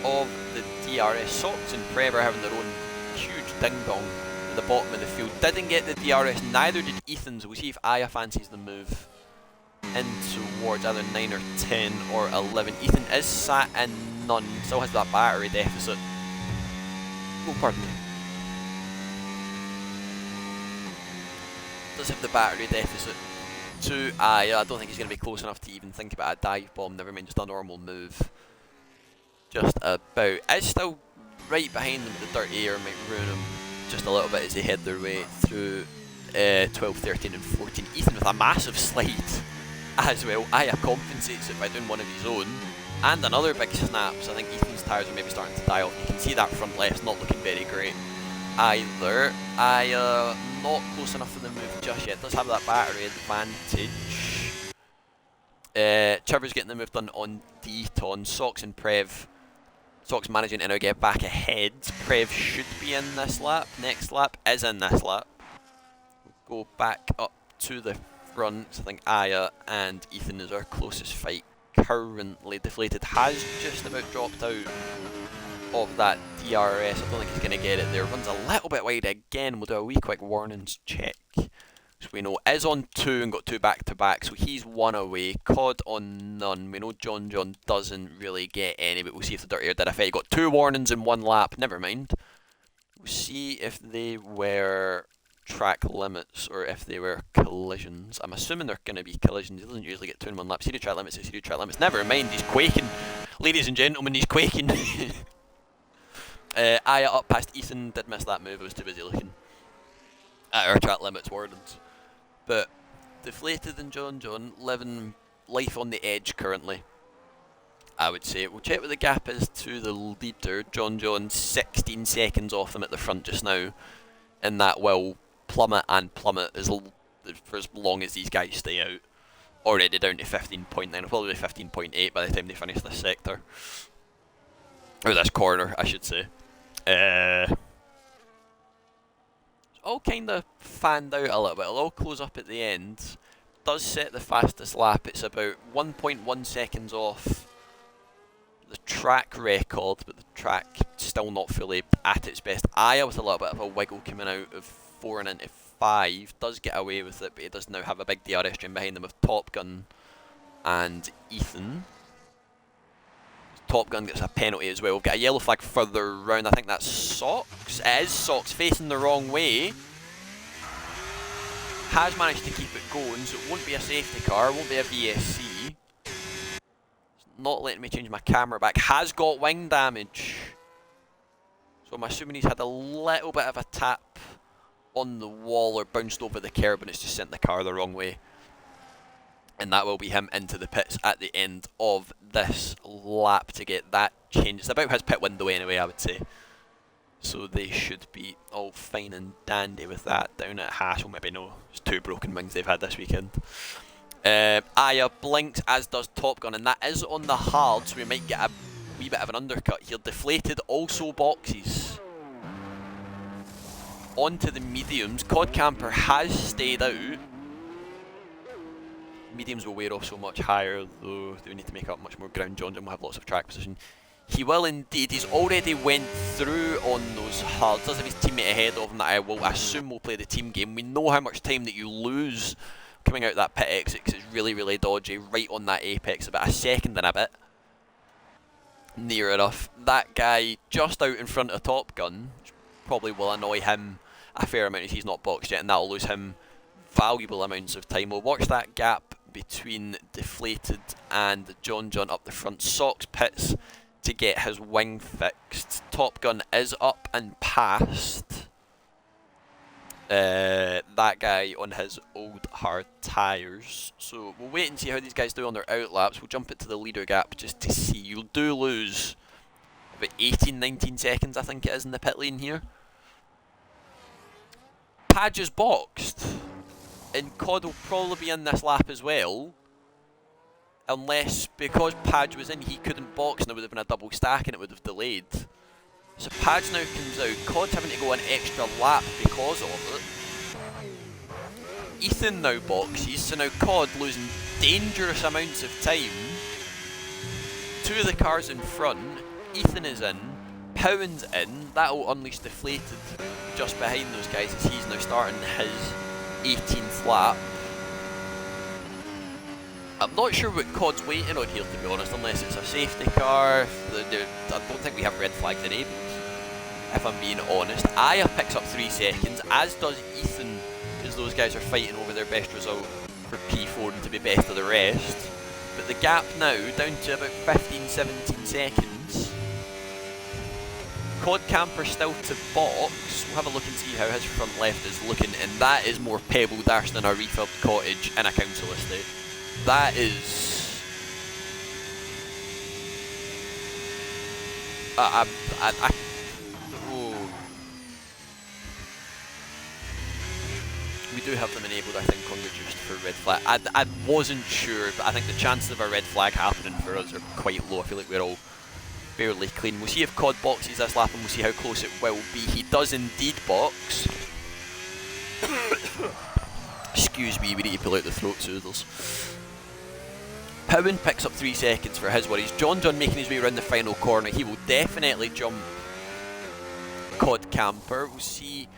of the DRS. Sox and Prev are having their own huge ding-dong at the bottom of the field. Didn't get the DRS, neither did Ethan, so we'll see if Aya fancies the move in towards either 9 or 10 or 11. Ethan is sat in none, still has that battery deficit. Oh, pardon me. Does have the battery deficit to Aya. I don't think he's going to be close enough to even think about a dive bomb, never mind just a normal move. Just about. Is still right behind them, but the dirty air might ruin him just a little bit as they head their way through 12, 13 and 14. Ethan with a massive slide as well. Aya compensates it by doing one of his own, and another big snap, so I think Ethan's tyres are maybe starting to die off. You can see that front left's not looking very great either. Aya not close enough for the move just yet, does have that battery advantage. Trevor's getting the move done on Deton. Sox and Prev. Sox managing to now get back ahead. Prev should be in this lap. Next lap is in this lap. We'll go back up to the front. I think Aya and Ethan is our closest fight currently. Deflated has just about dropped out of that DRS. I don't think he's going to get it there. Runs a little bit wide again. We'll do a wee quick warnings check. So we know is on 2 and got 2 back to back, so he's 1 away. Cod on none. We know John doesn't really get any, but we'll see if the dirty air did affect. He got 2 warnings in 1 lap. Never mind. We'll see if they were track limits or if they were collisions. I'm assuming they're going to be collisions. He doesn't usually get 2 in 1 lap. See the track limits, see the track limits. Never mind, he's quaking. Ladies and gentlemen, he's quaking. Aya up past Ethan. Did miss that move. I was too busy looking at our track limits wordings. But Deflated and John living life on the edge currently, I would say. We'll check what the gap is to the leader. John 16 seconds off him at the front just now, and that will plummet and plummet for as long as these guys stay out. Already down to 15.9, probably 15.8 by the time they finish this sector. Or this corner, I should say. It's all kind of fanned out a little bit. It'll all close up at the end. Does set the fastest lap. It's about 1.1 seconds off the track record, but the track still not fully at its best. Aya with a little bit of a wiggle coming out of 4 and into 5 does get away with it, but he does now have a big DRS stream behind him with Top Gun and Ethan. Top Gun gets a penalty as well. We've got a yellow flag further round. I think that's Socks. It is Socks facing the wrong way. Has managed to keep it going, so it won't be a safety car, won't be a VSC. Not letting me change my camera back. Has got wing damage. So I'm assuming he's had a little bit of a tap on the wall or bounced over the curb and it's just sent the car the wrong way. And that will be him into the pits at the end of this lap to get that changed. It's about his pit window anyway, I would say. So they should be all fine and dandy with that down at Haas. Well, maybe no. It's 2 broken wings they've had this weekend. Aya blinks, as does Top Gun, and that is on the hard, so we might get a wee bit of an undercut here. Deflated also boxes. Onto the mediums. Cod Camper has stayed out. Mediums will wear off so much higher, though they need to make up much more ground. Johnson will have lots of track position. He will indeed. He's already went through on those hards. Does have his teammate ahead of him that I will assume will play the team game. We know how much time that you lose coming out that pit exit because it's really, really dodgy. Right on that apex, about a second and a bit. Near enough. That guy just out in front of Top Gun, which probably will annoy him a fair amount as he's not boxed yet, and that'll lose him valuable amounts of time. We'll watch that gap between Deflated and John up the front. Socks pits to get his wing fixed. Top Gun is up and past that guy on his old hard tyres. So we'll wait and see how these guys do on their out laps. We'll jump into the leader gap just to see. You do lose about 18-19 seconds, I think it is, in the pit lane here. Padge is boxed, and Cod will probably be in this lap as well. Unless, because Padge was in, he couldn't box and there would have been a double stack and it would have delayed. So Padge now comes out. Cod's having to go an extra lap because of it. Ethan now boxes, so now Cod losing dangerous amounts of time. 2 of the cars in front. Ethan is in. Pound's in. That'll unleash Deflated just behind those guys as he's now starting his 18th lap. I'm not sure what Cod's waiting on here, to be honest, unless it's a safety car. I don't think we have red flags enabled, if I'm being honest. Aya picks up 3 seconds, as does Ethan, because those guys are fighting over their best result for P4 and to be best of the rest. But the gap now down to about 15-17 seconds. Cod Camper still to box. We'll have a look and see how his front left is looking, and that is more pebble dash than a refurb cottage in a council estate. That is... oh. We do have them enabled, I think, on reduced for red flag. I wasn't sure, but I think the chances of a red flag happening for us are quite low. I feel like we're all fairly clean. We'll see if Cod boxes this lap and we'll see how close it will be. He does indeed box. Excuse me, we need to pull out the throat soothers. Powen picks up 3 seconds for his worries. John making his way around the final corner. He will definitely jump Cod Camper. We'll see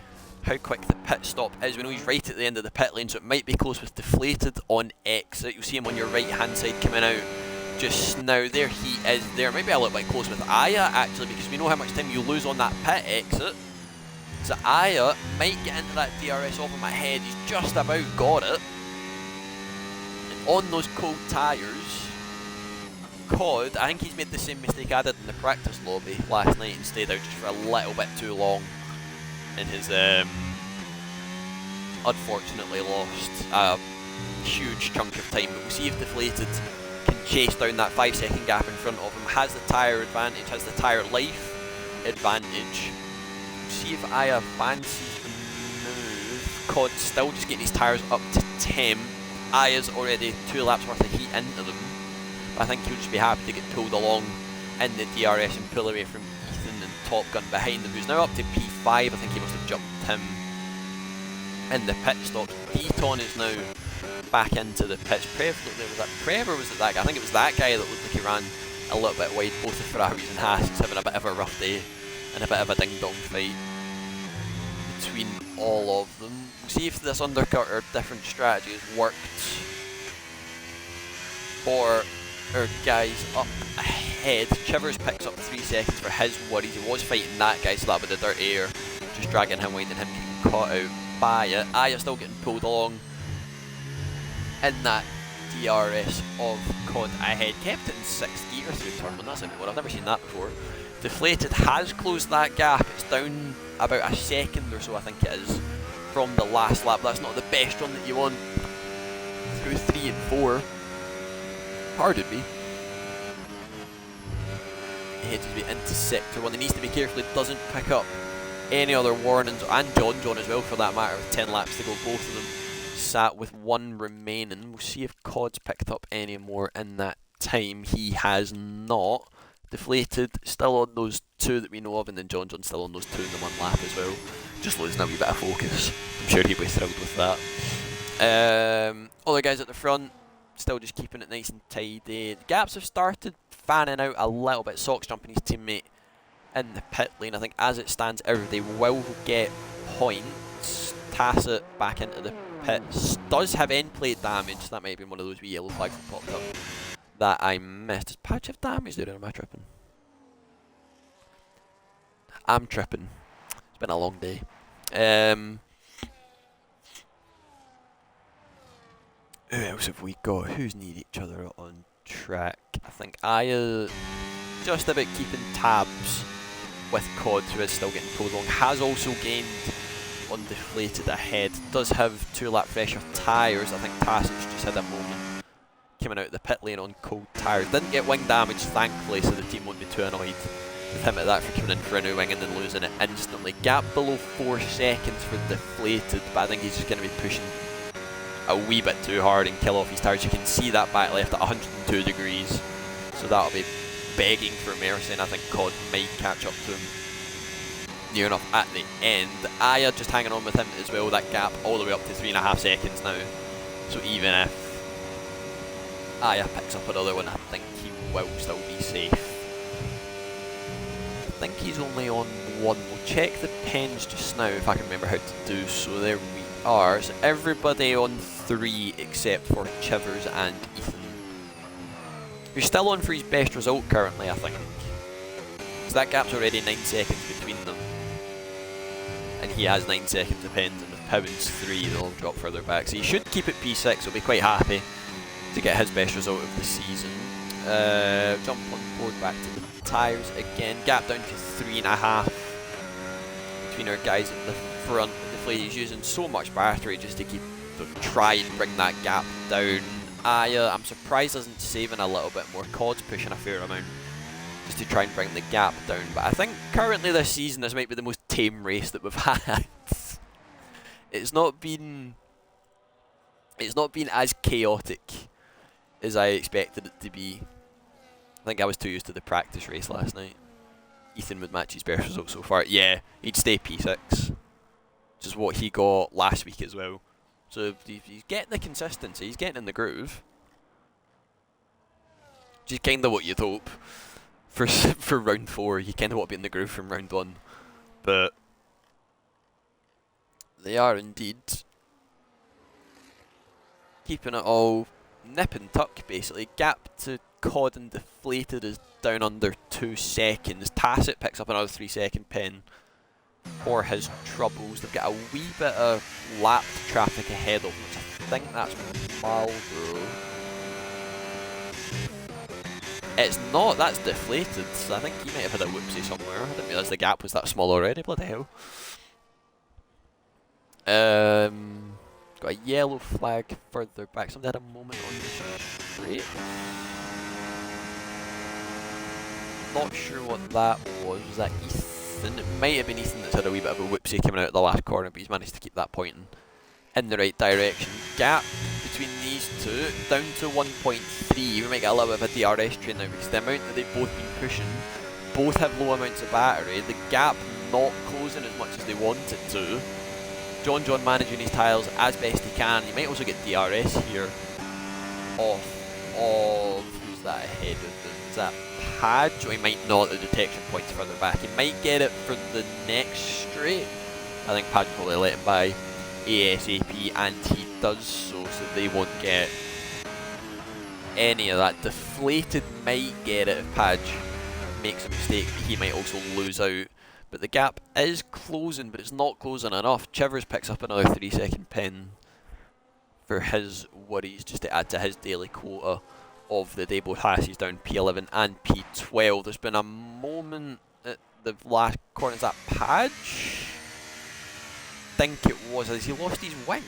how quick the pit stop is. We know he's right at the end of the pit lane, so it might be close with Deflated on exit. You'll see him on your right hand side coming out just now. There he is there. Maybe a little bit close with Aya actually, because we know how much time you lose on that pit exit. So Aya might get into that DRS off of my head. He's just about got it. And on those cold tyres, Cod, I think he's made the same mistake I did in the practice lobby last night and stayed out just for a little bit too long in his unfortunately lost a huge chunk of time. But we'll see if Deflated can chase down that 5-second gap in front of him. Has the tyre advantage, has the tyre life advantage. We'll see if Aya fancies the move. Cod still just getting his tyres up to 10. Aya's already 2 laps worth of heat into them. I think he'll just be happy to get pulled along in the DRS and pull away from Ethan and Top Gun behind him, who's now up to P5. I think he must have jumped him in the pit stops. Deaton is now back into the pits. Was that Prev or was it that guy? I think it was that guy that looked like he ran a little bit wide. Both the Ferraris and Haas having a bit of a rough day and a bit of a ding-dong fight between all of them. We'll see if this undercut or different strategy has worked for our guys up ahead. Chivers picks up 3 seconds for his worries. He was fighting that guy, so that with the dirt air just dragging him wide and him getting caught out by it. Aya still getting pulled along in that DRS of COD ahead. Kept it in 6th gear through turn 1. That's a new one. I've never seen that before. Deflated has closed that gap. It's down about a second or so, I think it is, from the last lap. That's not the best run that you want through 3 and 4. Pardon me. He heads his way into sector 1. He needs to be careful he doesn't pick up any other warnings, and John as well for that matter, with 10 laps to go. Both of them sat with 1 remaining. We'll see if COD's picked up any more in that time. He has not. Deflated still on those 2 that we know of, and then John still on those 2 in the 1 lap as well. Just losing a wee bit of focus. I'm sure he'll be thrilled with that. Other guys at the front still just keeping it nice and tidy. The gaps have started fanning out a little bit. Sox jumping his teammate in the pit lane. I think as it stands, everybody will get points. Tacit back into the pits. Does have end plate damage. That might be one of those wee yellow flags that popped up that I missed. Does Padge have damage there, or am I tripping? I'm tripping. It's been a long day. Who else have we got? Who's near each other on track? I think Aya just about keeping tabs with COD, who is still getting pulled along. Has also gained on Deflated ahead. Does have 2 lap fresher tyres. I think Tacit's just had a moment coming out of the pit lane on cold tyres. Didn't get wing damage, thankfully, so the team won't be too annoyed with him at that for coming in for a new wing and then losing it instantly. Gap below 4 seconds for Deflated, but I think he's just going to be pushing a wee bit too hard and kill off his tyres. You can see that back left at 102 degrees, so that'll be begging for mercy, and I think COD might catch up to him near enough at the end. Aya just hanging on with him as well. That gap all the way up to 3.5 seconds now, so even if Aya picks up another one, I think he will still be safe. I think he's only on 1. We'll check the pens just now if I can remember how to do so. There we are. So everybody on 3 except for Chivers and Ethan, who's still on for his best result currently, I think. So that gap's already 9 seconds between them, and he has 9 seconds of pens, and if Pound's 3, they'll drop further back. So he should keep it P6. He'll be quite happy to get his best result of the season. Jump on board back to the tyres again. Gap down to 3.5 between our guys at the front. He's using so much battery just to try and bring that gap down. Aya, I'm surprised isn't saving a little bit more. COD's pushing a fair amount just to try and bring the gap down. But I think currently this season, this might be the most tame race that we've had. It's not been as chaotic as I expected it to be. I think I was too used to the practice race last night. Ethan would match his best result so far. Yeah, he'd stay P6. Which is what he got last week as well. So he's getting the consistency, he's getting in the groove. Which is kind of what you'd hope for round 4. You kind of want to be in the groove from round 1. But they are indeed keeping it all nip and tuck, basically. Gap to COD and Deflated is down under 2 seconds. Tacit picks up another 3-second pen for his troubles. They've got a wee bit of lap traffic ahead of them, which I think that's Marlboro. It's not, that's Deflated. I think he might have had a whoopsie somewhere. I didn't realise the gap was that small already, bloody hell. Got a yellow flag further back. Somebody had a moment on the straight. Not sure what that was. Was that Ethan? It might have been Ethan that's had a wee bit of a whoopsie coming out of the last corner, but he's managed to keep that pointing in the right direction. Gap between these two, down to 1.3. We might get a little bit of a DRS train now because the amount that they've both been pushing, both have low amounts of battery, the gap not closing as much as they want it to. John managing his tyres as best he can. He might also get DRS here off of, who's that ahead of them? Is that Padge? Or he might not, the detection point's further back. He might get it for the next straight. I think Padge will probably let him by ASAP, and he does so they won't get any of that. Deflated might get it if Padge makes a mistake, but he might also lose out. But the gap is closing, but it's not closing enough. Chivers picks up another 3-second pin for his worries, just to add to his daily quota of the day. Both Hassies down P11 and P12. There's been a moment at the last corner. Is that Padge? I think it was. Has he lost his wing?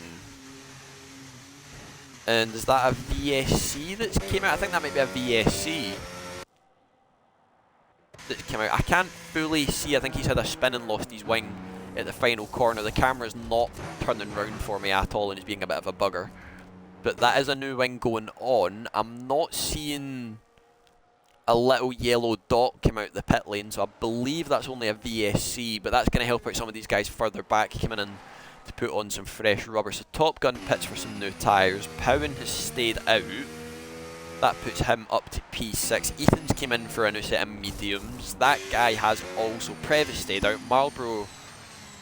And is that a VSC that's came out? I think that might be a VSC that's came out. I can't fully see. I think he's had a spin and lost his wing at the final corner. The camera's not turning round for me at all and he's being a bit of a bugger. But that is a new wing going on. I'm not seeing a little yellow dot come out the pit lane, so I believe that's only a VSC, but that's going to help out some of these guys further back coming in to put on some fresh rubber. So Top Gun pits for some new tyres. Powen has stayed out. That puts him up to P6. Ethan's came in for a new set of mediums. That guy has also Previs stayed out. Marlboro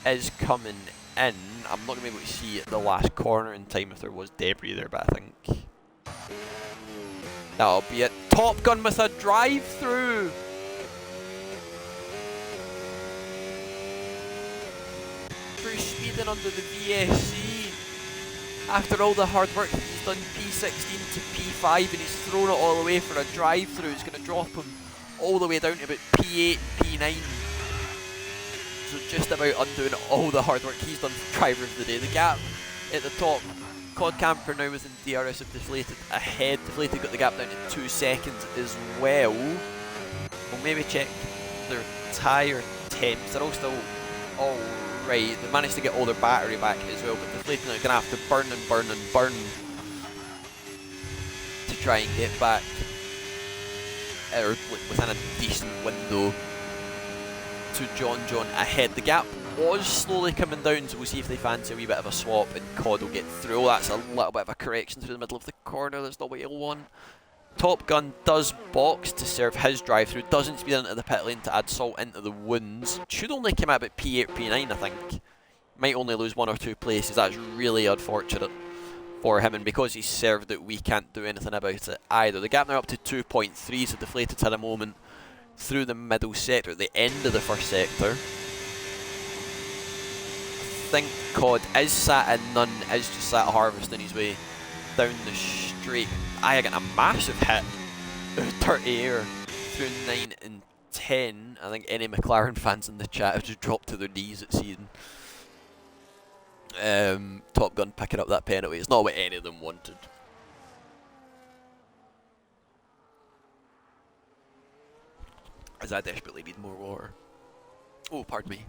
is coming in. I'm not going to be able to see at the last corner in time if there was debris there, but I think that'll be it. Top Gun with a drive-through. For speeding under the VSC. After all the hard work, he's done P16 to P5 and he's thrown it all away for a drive-through. It's going to drop him all the way down to about P8, P9. So just about undoing all the hard work he's done for driver of the day. The gap at the top. Cod Camper now within DRS of Deflated ahead. Deflated got the gap down to 2 seconds as well. We'll maybe check their tyre temps. They're all still alright. They managed to get all their battery back as well, but Deflated are going to have to burn and burn and burn to try and get back, or within a decent window, to John ahead. The gap was slowly coming down, so we'll see if they fancy a wee bit of a swap and Cod will get through. Oh, that's a little bit of a correction through the middle of the corner. That's not what you'll want. Top Gun does box to serve his drive-through, doesn't speed into the pit lane to add salt into the wounds. Should only come out about P8, P9 I think. Might only lose 1 or 2 places. That's really unfortunate for him, and because he's served it, we can't do anything about it either. The gap now up to 2.3, so Deflated's had a moment through the middle sector at the end of the first sector. I think Cod is sat at none, is just sat harvesting his way down the straight. I got a massive hit of dirty air through 9 and 10. I think any McLaren fans in the chat have just dropped to their knees at seeing Top Gun picking up that penalty. It's not what any of them wanted. As I desperately need more water. Oh, pardon me.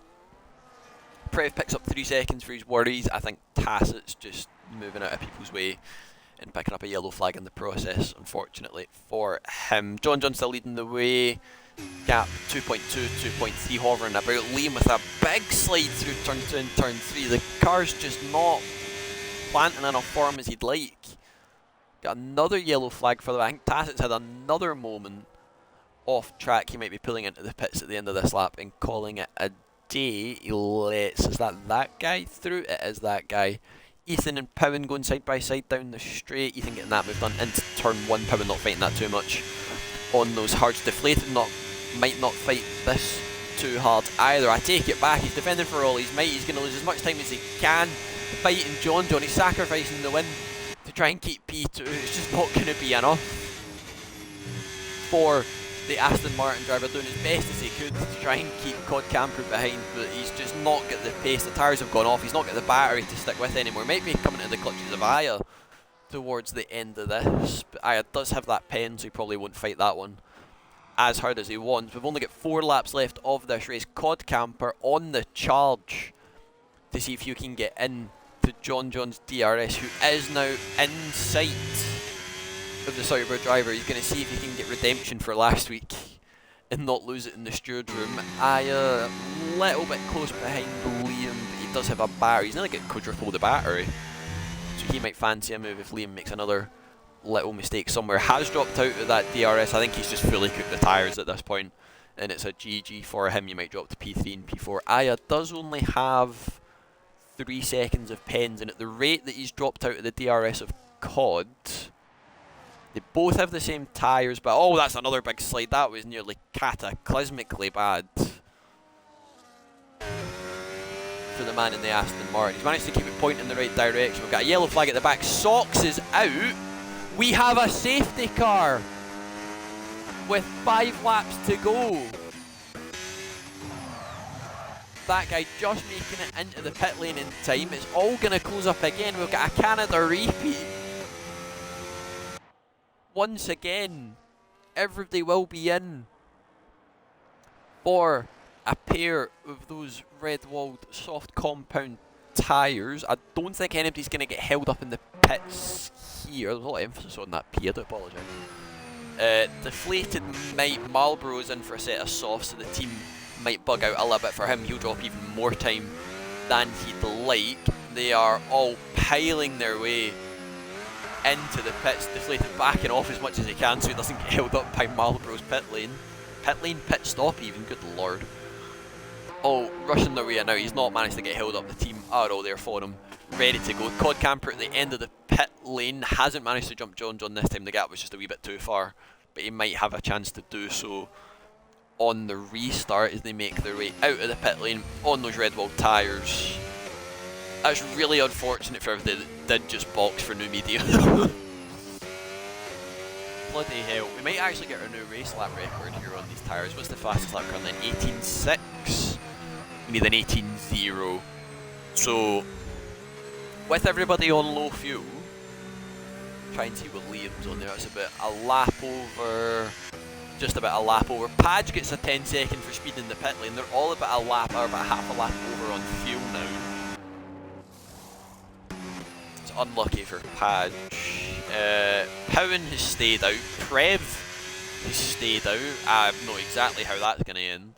Prev picks up 3 seconds for his worries. I think Tacit's just moving out of people's way and picking up a yellow flag in the process, unfortunately for him. John still leading the way. Gap 2.2, 2.3 hovering about. Liam with a big slide through turn 2 and turn 3. The car's just not planting enough for him as he'd like. Got another yellow flag for the I think Tacit's had another moment off track. He might be pulling into the pits at the end of this lap and calling it a day. He lets, is that guy through? It is that guy. Ethan and Powen going side by side down the straight. Ethan getting that move done into turn 1. Powen not fighting that too much on those hards. Deflated might not fight this too hard either. I take it back. He's defending for all his might. He's going to lose as much time as he can fighting John. He's sacrificing the win to try and keep P2. It's just not going to be enough for the Aston Martin driver, doing as best as he could to try and keep Cod Camper behind, but he's just not got the pace. The tyres have gone off. He's not got the battery to stick with anymore. Might be coming to the clutches of Aya towards the end of this, but Aya does have that pen, so he probably won't fight that one as hard as he wants. We've only got 4 laps left of this race. Cod Camper on the charge to see if you can get in to John's DRS, who is now in sight of the Sauber driver. He's going to see if he can get redemption for last week and not lose it in the steward room. A little bit close behind Liam, but he does have a battery. He's nearly getting quadruple the battery, so he might fancy a move if Liam makes another little mistake somewhere. Has dropped out of that DRS. I think he's just fully cooked the tyres at this point, and it's a GG for him. You might drop to P3 and P4. Aya does only have 3 seconds of pens, and at the rate that he's dropped out of the DRS of COD, they both have the same tyres, but oh, that's another big slide. That was nearly cataclysmically bad for the man in the Aston Martin. He's managed to keep it pointing in the right direction. We've got a yellow flag at the back. Socks is out. We have a safety car with 5 laps to go. That guy just making it into the pit lane in time. It's all going to close up again. We've got a Canada repeat. Once again, everybody will be in for a pair of those red-walled soft compound tyres. I don't think anybody's going to get held up in the pits here. There's a lot of emphasis on that P. I do apologise. Deflated might. Marlboro's in for a set of softs, so the team might bug out a little bit for him. He'll drop even more time than he'd like. They are all piling their way into the pits. Deflated backing off as much as he can so he doesn't get held up by Marlboro's pit lane. Pit stop even, good lord. Oh, rushing their way in now. He's not managed to get held up. The team are all there for him, ready to go. Cod Camper at the end of the pit lane hasn't managed to jump John this time. The gap was just a wee bit too far, but he might have a chance to do so on the restart as they make their way out of the pit lane on those red wall tyres. That's really unfortunate for everybody that did just box for new media. Bloody hell. We might actually get our new race lap record here on these tyres. What's the fastest lap currently? 18.6. We need an 18.0. So, with everybody on low fuel, try and see what Liam's on there. It's about a lap over. Just about a lap over. Padge gets a 10-second for speed in the pit lane. They're all about a lap or about half a lap over on fuel now. It's unlucky for Padge. Powen has stayed out. Prev has stayed out. I know exactly how that's going to end.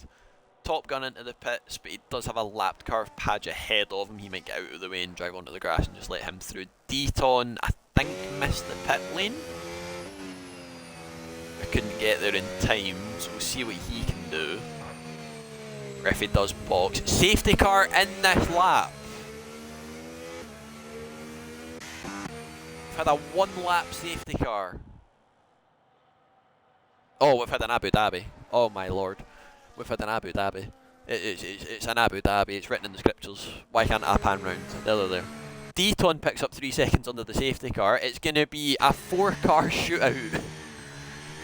Top Gun into the pits, but he does have a lapped car of Padge ahead of him. He might get out of the way and drive onto the grass and just let him through. Deton, I think, missed the pit lane. I couldn't get there in time, so we'll see what he can do. Or if he does box. Safety car in this lap. We've had a 1 lap safety car. Oh, we've had an Abu Dhabi. Oh my lord. We've had an Abu Dhabi. It's an Abu Dhabi. It's written in the scriptures. Why can't I pan round? There. Deton picks up 3 seconds under the safety car. It's going to be a 4-car shootout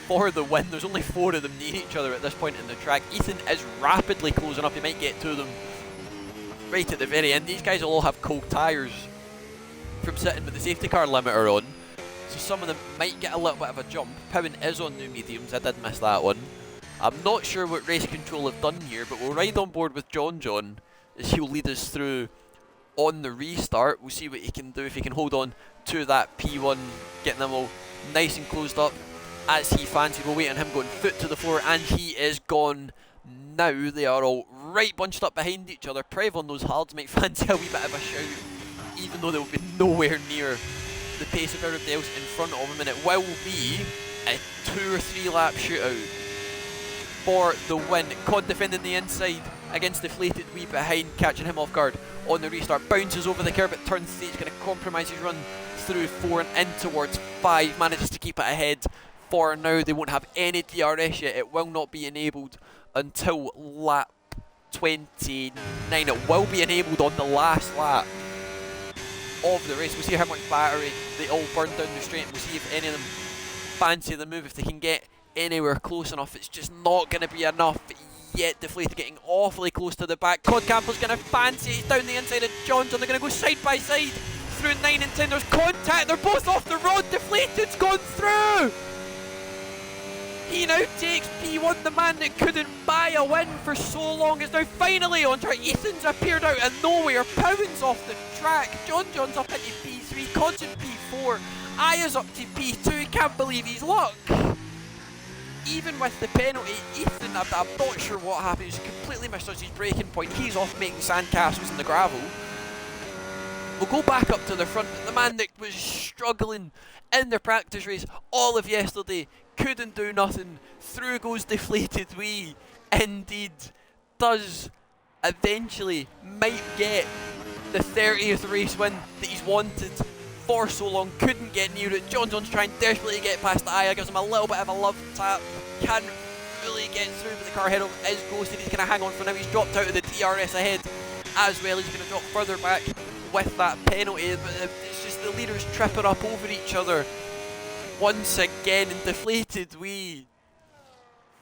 for the win. There's only 4 of them near each other at this point in the track. Ethan is rapidly closing up. He might get to them right at the very end. These guys will all have cold tyres from sitting with the safety car limiter on, so some of them might get a little bit of a jump. Powen is on new mediums. I did miss that one. I'm not sure what race control have done here, but we'll ride on board with John as he'll lead us through on the restart. We'll see what he can do, if he can hold on to that P1, getting them all nice and closed up as he fancies. We'll wait on him going foot to the floor, and he is gone now. They are all right bunched up behind each other. Prev on those hards might fancy a wee bit of a shout, even though they'll be nowhere near the pace of everybody else in front of him, and it will be a 2 or 3 lap shootout for the win. Cod defending the inside against DeflatedWee behind, catching him off guard on the restart. Bounces over the curb at turn 3. It's going to compromise his run through 4 and in towards 5. Manages to keep it ahead for now. They won't have any DRS yet. It will not be enabled until lap 29. It will be enabled on the last lap of the race. We'll see how much battery they all burn down the straight. We'll see if any of them fancy the move, if they can get anywhere close enough. It's just not going to be enough yet. Deflated getting awfully close to the back. Cod Camper's going to fancy it. He's down the inside of Johnson. They're going to go side by side through 9 and 10. There's contact. They're both off the road. Deflated's gone through. He now takes P1, the man that couldn't buy Aya win for so long is now finally on track. Ethan's appeared out of nowhere. Powan's off the track. John's up into P3. Cod's in P4. Aya's up to P2. He can't believe his luck. Even with the penalty, Ethan, I'm not sure what happened. He's completely missed his braking point. He's off making sandcastles in the gravel. We'll go back up to the front. The man that was struggling in the practice race all of yesterday couldn't do nothing. Through goes DeflatedWee. Indeed, does eventually might get the 30th race win that he's wanted for so long. Couldn't get near it. John's trying desperately to get past the Aya. Gives him a little bit of a love tap. Can't really get through, but the car ahead of him is ghosted. He's going to hang on for now. He's dropped out of the DRS ahead as well. He's going to drop further back with that penalty, but it's just the leaders tripping up over each other once again, and DeflatedWee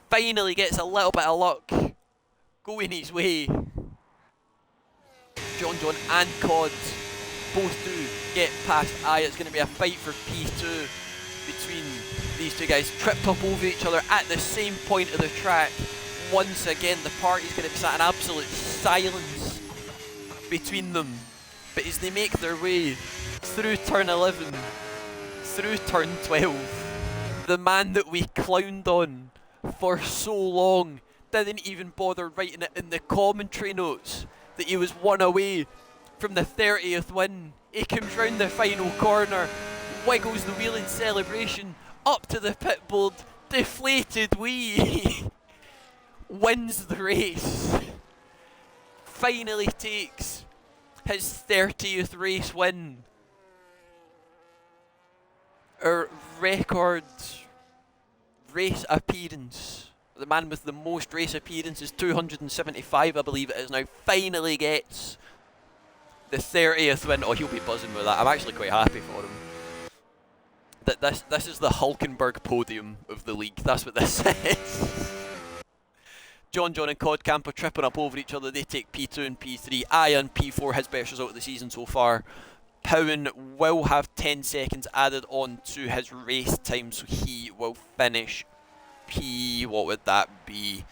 finally gets a little bit of luck going his way. John and Cod both do get past Aya. It's going to be a fight for P2 between these two guys, tripped up over each other at the same point of the track. Once again, the party's going to be sat in absolute silence between them. But as they make their way through turn 11, through turn 12, the man that we clowned on for so long didn't even bother writing it in the commentary notes that he was one away from the 30th win. He comes round the final corner, wiggles the wheel in celebration, up to the pit board. DeflatedWee wins the race, finally takes his 30th race win. Our record race appearance. The man with the most race appearances, 275 I believe it is now, finally gets the 30th win. Oh, he'll be buzzing with that. I'm actually quite happy for him. This is the Hulkenberg podium of the league. That's what this is. John and Cod Camper tripping up over each other. They take P2 and P3. Aya and P4, his best result of the season so far. Powan will have 10 seconds added on to his race time, so he will finish P, what would that be?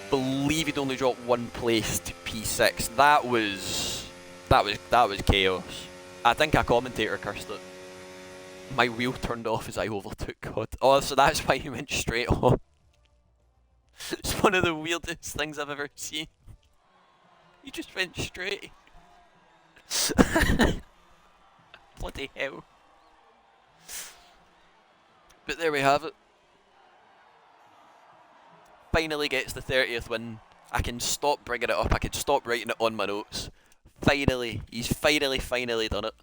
Believe he'd only dropped one place to P6. That was chaos. I think a commentator cursed it. My wheel turned off as I overtook Cod. Oh, so that's why he went straight on. It's one of the weirdest things I've ever seen. He just went straight. Bloody hell. But there we have it. Finally gets the 30th win. I can stop bringing it up. I can stop writing it on my notes. Finally. He's finally done it.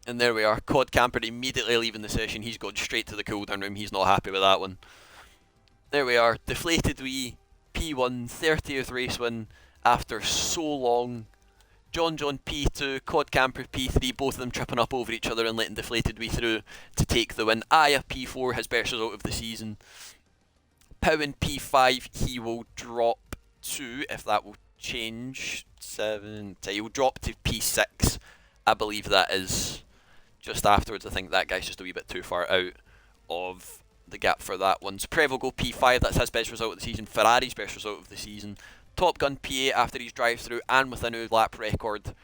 And there we are. Cod Camper immediately leaving the session. He's gone straight to the cooldown room. He's not happy with that one. There we are. DeflatedWee P1, 30th race win after so long. John P2, Cod Camper P3, both of them tripping up over each other and letting DeflatedWee through to take the win. Aya P4, his best result of the season. Powan P5, he will drop to, if that will change, he'll drop to P6, I believe that is. Just afterwards, I think that guy's just a wee bit too far out of the gap for that one. So Prev will go P5, that's his best result of the season. Ferrari's best result of the season. Top Gun P8 after his drive through and with a new lap record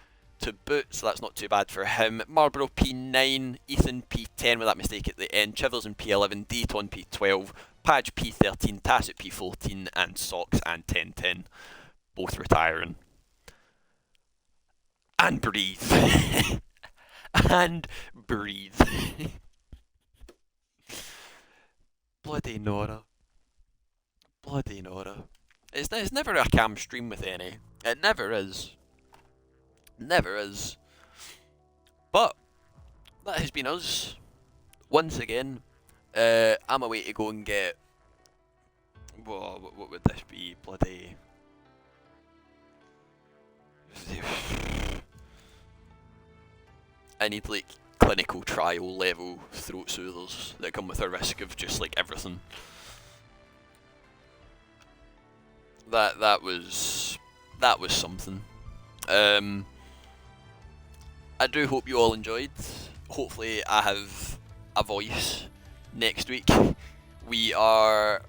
to boot, so that's not too bad for him. Marlboro P9, Ethan P10 with that mistake at the end, Chivers in P11, Dayton P12, Padge P13, Tacit P14, and Socks and 1010 both retiring. And breathe. And breathe. Bloody Nora. Bloody Nora. It's never a cam stream with any. It never is. Never is. But that has been us. Once again. I'm away to go and get... Whoa, what would this be? Bloody... I need like clinical trial level throat soothers that come with a risk of just like everything. That was something. I do hope you all enjoyed. Hopefully I have a voice next week. We are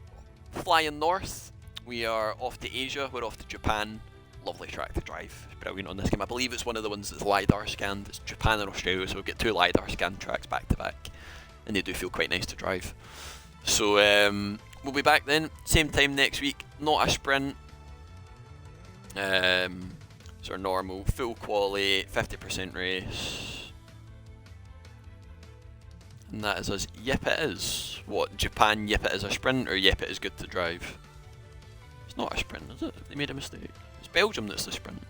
flying north, we are off to Asia, we're off to Japan. Lovely track to drive, it's brilliant on this game. I believe it's one of the ones that's LiDAR scanned. It's Japan and Australia, so we'll get 2 LiDAR scanned tracks back to back, and they do feel quite nice to drive. So we'll be back then, same time next week, not a sprint. It's our normal, full quali, 50% race. And that is us. Yep, it is. What, Japan, yep, it is a sprint, or yep, it is good to drive? It's not a sprint, is it? They made a mistake. It's Belgium that's the sprint.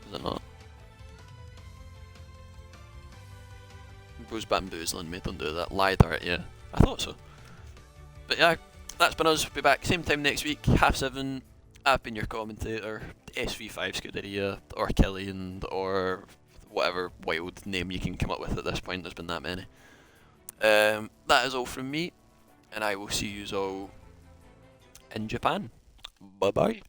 Is it not? Bro's bamboozling me, don't do that. LiDAR it, yeah. I thought so. But yeah, that's been us. Be back same time next week, 7:30. I've been your commentator, SV5 Scuderia, or Killian, or whatever wild name you can come up with at this point. There's been that many. That is all from me, and I will see you all in Japan. Bye bye.